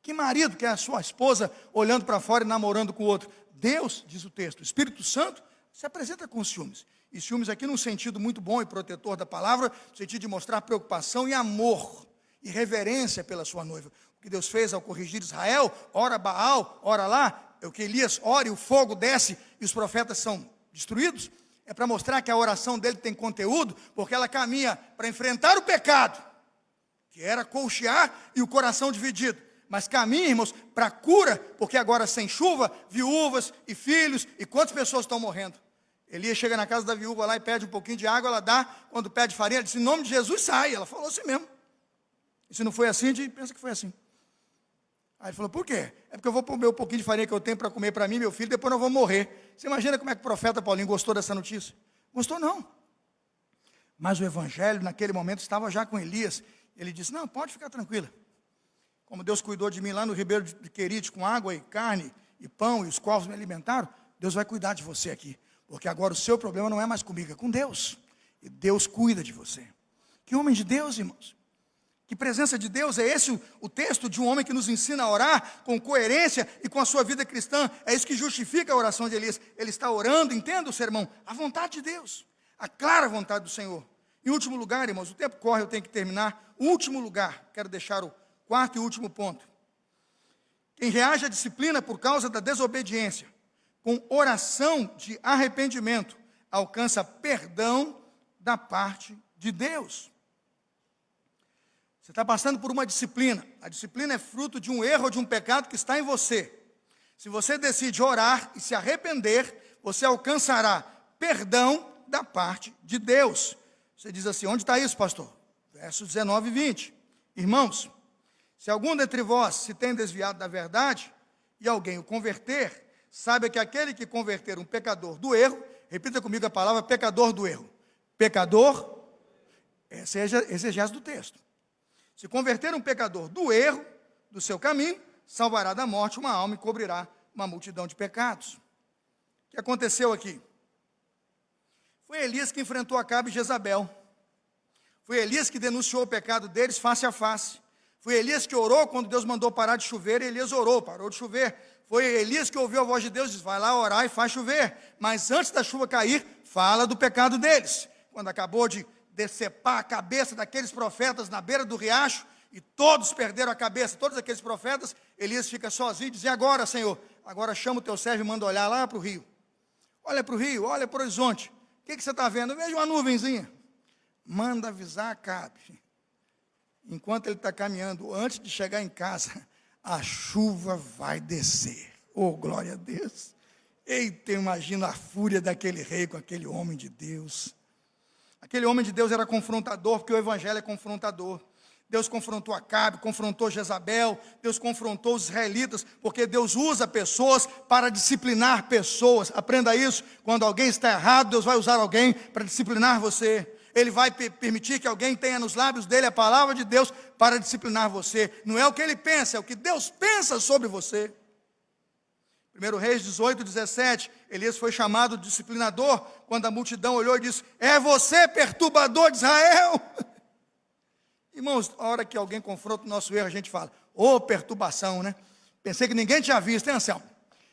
Que marido que é a sua esposa olhando para fora e namorando com o outro? Deus, diz o texto, o Espírito Santo se apresenta com ciúmes. E ciúmes aqui num sentido muito bom e protetor da palavra, no sentido de mostrar preocupação e amor, e reverência pela sua noiva. O que Deus fez ao corrigir Israel, ora Baal, ora lá, é o que Elias ora e o fogo desce e os profetas são destruídos, é para mostrar que a oração dele tem conteúdo, porque ela caminha para enfrentar o pecado, que era colchear e o coração dividido. Mas caminha, irmãos, para a cura, porque agora sem chuva, viúvas e filhos, e quantas pessoas estão morrendo? Elias chega na casa da viúva lá e pede um pouquinho de água, ela dá, quando pede farinha, ela diz, em nome de Jesus sai, ela falou assim mesmo. E se não foi assim, a gente pensa que foi assim. Aí ele falou, por quê? É porque eu vou comer um pouquinho de farinha que eu tenho para comer para mim, meu filho, depois nós vamos morrer. Você imagina como é que o profeta Paulinho gostou dessa notícia? Gostou não. Mas o evangelho, naquele momento, estava já com Elias. Ele disse, não, pode ficar tranquila. Como Deus cuidou de mim lá no Ribeiro de Querite, com água e carne e pão, e os corvos me alimentaram, Deus vai cuidar de você aqui. Porque agora o seu problema não é mais comigo, é com Deus. E Deus cuida de você. Que homem de Deus, irmãos. Que presença de Deus, é esse o texto de um homem que nos ensina a orar com coerência e com a sua vida cristã. É isso que justifica a oração de Elias. Ele está orando, entenda o sermão, a vontade de Deus, a clara vontade do Senhor. Em último lugar, irmãos, o tempo corre, eu tenho que terminar. Último lugar, quero deixar o quarto e último ponto. Quem reage à disciplina por causa da desobediência, com oração de arrependimento, alcança perdão da parte de Deus. Você está passando por uma disciplina. A disciplina é fruto de um erro ou de um pecado que está em você. Se você decide orar e se arrepender, você alcançará perdão da parte de Deus. Você diz assim, onde está isso, pastor? Versos 19 e 20. Irmãos, se algum dentre vós se tem desviado da verdade, e alguém o converter, saiba que aquele que converter um pecador do erro, repita comigo a palavra pecador do erro. Pecador, essa é a exegese do texto. Se converter um pecador do erro, do seu caminho, salvará da morte uma alma e cobrirá uma multidão de pecados. O que aconteceu aqui? Foi Elias que enfrentou Acabe e Jezabel. Foi Elias que denunciou o pecado deles face a face. Foi Elias que orou quando Deus mandou parar de chover, e Elias orou, parou de chover. Foi Elias que ouviu a voz de Deus e disse, vai lá orar e faz chover. Mas antes da chuva cair, fala do pecado deles. Quando acabou de decepar a cabeça daqueles profetas na beira do riacho, e todos perderam a cabeça, todos aqueles profetas, Elias fica sozinho e diz, e agora, Senhor? Agora chama o teu servo e manda olhar lá para o rio. Olha para o rio, olha para o horizonte. O que você está vendo? Eu vejo uma nuvenzinha. Manda avisar Acabe. Enquanto ele está caminhando, antes de chegar em casa, a chuva vai descer. Oh, glória a Deus. Eita, imagina a fúria daquele rei com aquele homem de Deus. Aquele homem de Deus era confrontador, porque o evangelho é confrontador. Deus confrontou Acabe, confrontou Jezabel, Deus confrontou os israelitas, porque Deus usa pessoas para disciplinar pessoas. Aprenda isso, quando alguém está errado, Deus vai usar alguém para disciplinar você. Ele vai permitir que alguém tenha nos lábios dele a palavra de Deus para disciplinar você. Não é o que ele pensa, é o que Deus pensa sobre você. 1 Reis 18, 17, Elias foi chamado de disciplinador, quando a multidão olhou e disse, é você, perturbador de Israel? Irmãos, a hora que alguém confronta o nosso erro, a gente fala, ô perturbação, né? Pensei que ninguém tinha visto, hein, Anselmo?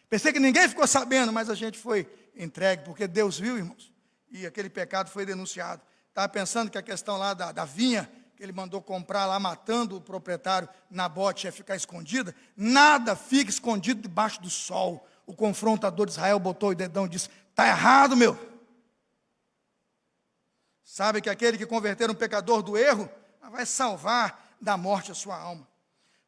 Pensei que ninguém ficou sabendo, mas a gente foi entregue, porque Deus viu, irmãos, e aquele pecado foi denunciado. Estava pensando que a questão lá da vinha, que ele mandou comprar lá, matando o proprietário, Nabote, ia ficar escondida. Nada fica escondido debaixo do sol. O confrontador de Israel botou o dedão e disse, está errado, meu. Sabe que aquele que converter um pecador do erro, vai salvar da morte a sua alma.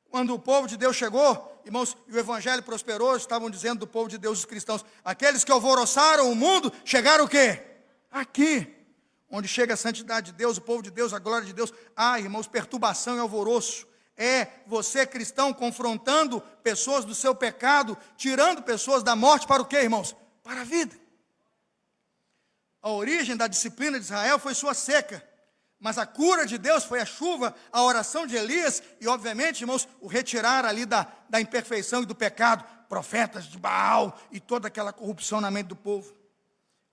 Quando o povo de Deus chegou, irmãos, e o evangelho prosperou, estavam dizendo do povo de Deus, os cristãos, aqueles que alvoroçaram o mundo, chegaram o quê? Aqui, onde chega a santidade de Deus, o povo de Deus, a glória de Deus. Irmãos, perturbação e alvoroço. É você, cristão, confrontando pessoas do seu pecado, tirando pessoas da morte para o quê, irmãos? Para a vida. A origem da disciplina de Israel foi sua seca. Mas a cura de Deus foi a chuva, a oração de Elias e, obviamente, irmãos, o retirar ali da imperfeição e do pecado, profetas de Baal e toda aquela corrupção na mente do povo.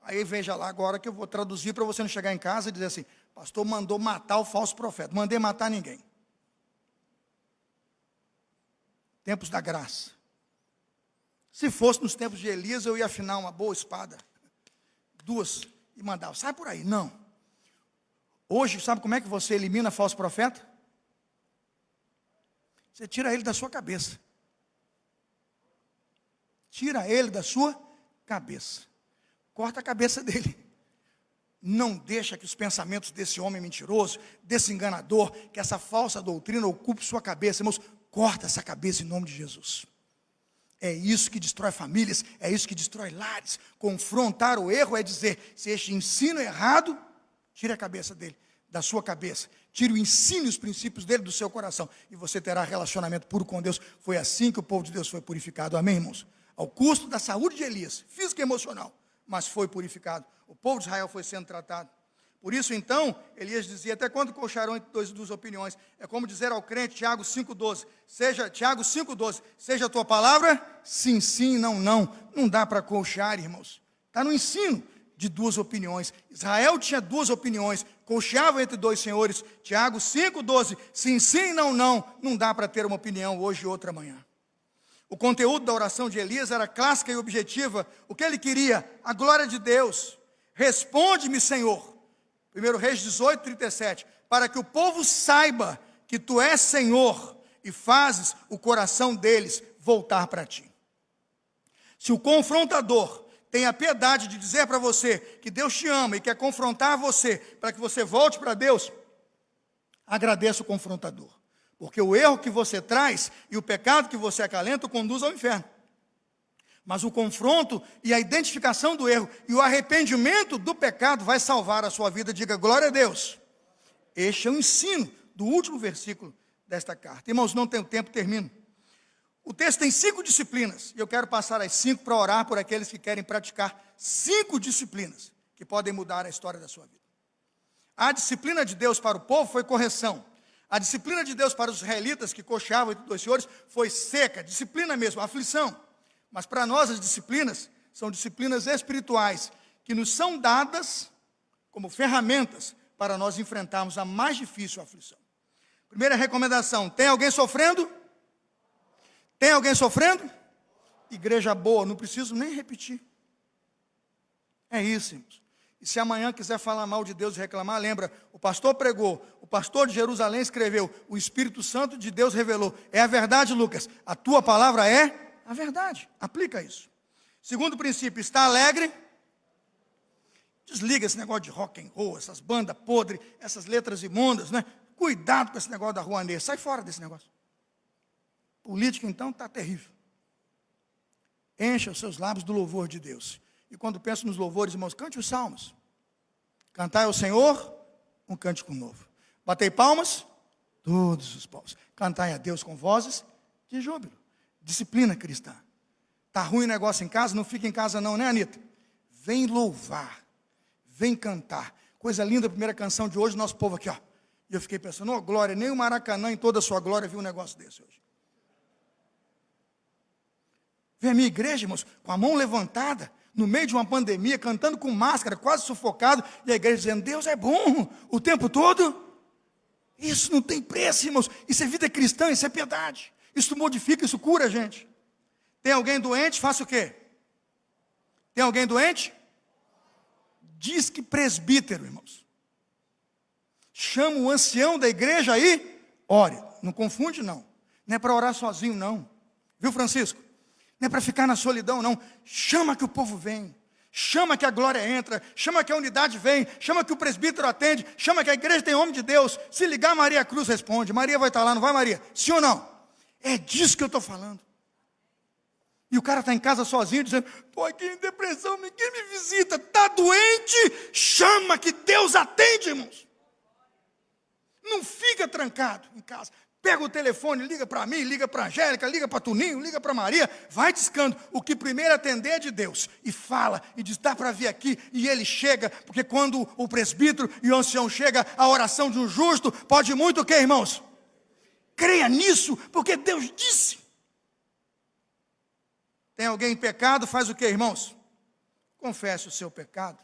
Aí veja lá agora que eu vou traduzir para você não chegar em casa e dizer assim, pastor mandou matar o falso profeta. Mandei matar ninguém. Tempos da graça. Se fosse nos tempos de Elias, eu ia afinar uma boa espada, duas, e mandava, sai por aí. Não. Hoje, sabe como é que você elimina falso profeta? Você tira ele da sua cabeça. Tira ele da sua cabeça. Corta a cabeça dele. Não deixa que os pensamentos desse homem mentiroso, desse enganador, que essa falsa doutrina ocupe sua cabeça. Irmãos, corta essa cabeça em nome de Jesus. É isso que destrói famílias, é isso que destrói lares. Confrontar o erro é dizer, se este ensino é errado, tire a cabeça dele, da sua cabeça. Tire o ensino e os princípios dele do seu coração. E você terá relacionamento puro com Deus. Foi assim que o povo de Deus foi purificado. Amém, irmãos? Ao custo da saúde de Elias, física e emocional. Mas foi purificado. O povo de Israel foi sendo tratado. Por isso, então, Elias dizia, até quando coxarão entre duas opiniões? É como dizer ao crente, Tiago 5,12. Tiago 5,12. Seja a tua palavra, sim, sim, não, não. Não dá para coxar, irmãos. Está no ensino de duas opiniões. Israel tinha duas opiniões, cocheava entre dois senhores. Tiago 5,12, sim, sim, não, não. Não dá para ter uma opinião hoje e outra amanhã. O conteúdo da oração de Elias era clássica e objetiva. O que ele queria? A glória de Deus. Responde-me, Senhor. 1 Reis 18, 37. Para que o povo saiba que tu és Senhor e fazes o coração deles voltar para ti. Se o confrontador tem a piedade de dizer para você que Deus te ama e quer confrontar você para que você volte para Deus, agradeça o confrontador. Porque o erro que você traz e o pecado que você acalenta conduz ao inferno. Mas o confronto e a identificação do erro e o arrependimento do pecado vai salvar a sua vida. Diga glória a Deus. Este é o ensino do último versículo desta carta. Irmãos, não tenho tempo, termino. O texto tem 5 disciplinas, e eu quero passar as 5 para orar por aqueles que querem praticar 5 disciplinas que podem mudar a história da sua vida. A disciplina de Deus para o povo foi correção. A disciplina de Deus para os israelitas que cocheavam entre dois senhores foi seca, disciplina mesmo, aflição. Mas para nós as disciplinas são disciplinas espirituais que nos são dadas como ferramentas para nós enfrentarmos a mais difícil aflição. Primeira recomendação: tem alguém sofrendo? Tem alguém sofrendo? Igreja boa, não preciso nem repetir. É isso, irmãos. E se amanhã quiser falar mal de Deus e reclamar, lembra, o pastor pregou, o pastor de Jerusalém escreveu, o Espírito Santo de Deus revelou. É a verdade, Lucas. A tua palavra é a verdade. Aplica isso. Segundo princípio, está alegre? Desliga esse negócio de rock and roll, essas bandas podres, essas letras imundas, né? Cuidado com esse negócio da Rouanet. Sai fora desse negócio. Política, então, está terrível. Encha os seus lábios do louvor de Deus. E quando penso nos louvores, irmãos, cante os salmos. Cantai ao Senhor um cântico novo. Batei palmas, todos os povos. Cantai a Deus com vozes de júbilo. Disciplina cristã. Está ruim o negócio em casa? Não fica em casa não, né, Anitta? Vem louvar, vem cantar. Coisa linda, a primeira canção de hoje, nosso povo aqui, ó. E eu fiquei pensando, oh, glória, nem o Maracanã em toda a sua glória viu um negócio desse hoje. Vem a minha igreja, irmãos, com a mão levantada, no meio de uma pandemia, cantando com máscara, quase sufocado, e a igreja dizendo, Deus é bom, o tempo todo. Isso não tem preço, irmãos. Isso é vida cristã, isso é piedade. Isso modifica, isso cura a gente. Tem alguém doente, faça o quê? Tem alguém doente? Diz que presbítero, irmãos. Chama o ancião da igreja aí, ore. Não confunde, não. Não é para orar sozinho, não. Viu, Francisco? Não é para ficar na solidão, não. Chama que o povo vem. Chama que a glória entra. Chama que a unidade vem. Chama que o presbítero atende. Chama que a igreja tem homem de Deus. Se ligar, Maria Cruz responde. Maria vai estar lá, não vai, Maria? Sim ou não? É disso que eu estou falando. E o cara está em casa sozinho, dizendo, estou aqui em depressão, ninguém me visita. Está doente? Chama que Deus atende, irmãos. Não fica trancado em casa. Pega o telefone, liga para mim, liga para a Angélica, liga para Tuninho, liga para Maria, vai discando. O que primeiro atender é de Deus. E fala, e diz, dá para vir aqui. E ele chega, porque quando o presbítero e o ancião chega, a oração de um justo pode muito o quê, irmãos? Creia nisso, porque Deus disse. Tem alguém em pecado, faz o quê, irmãos? Confesse o seu pecado.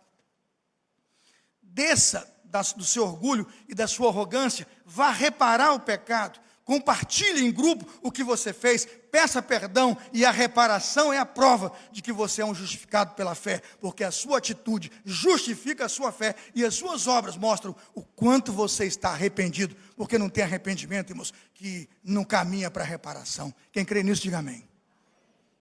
Desça do seu orgulho e da sua arrogância, vá reparar o pecado, compartilhe em grupo o que você fez, peça perdão, e a reparação é a prova de que você é um justificado pela fé, porque a sua atitude justifica a sua fé, e as suas obras mostram o quanto você está arrependido, porque não tem arrependimento, irmãos, que não caminha para a reparação. Quem crê nisso, diga amém.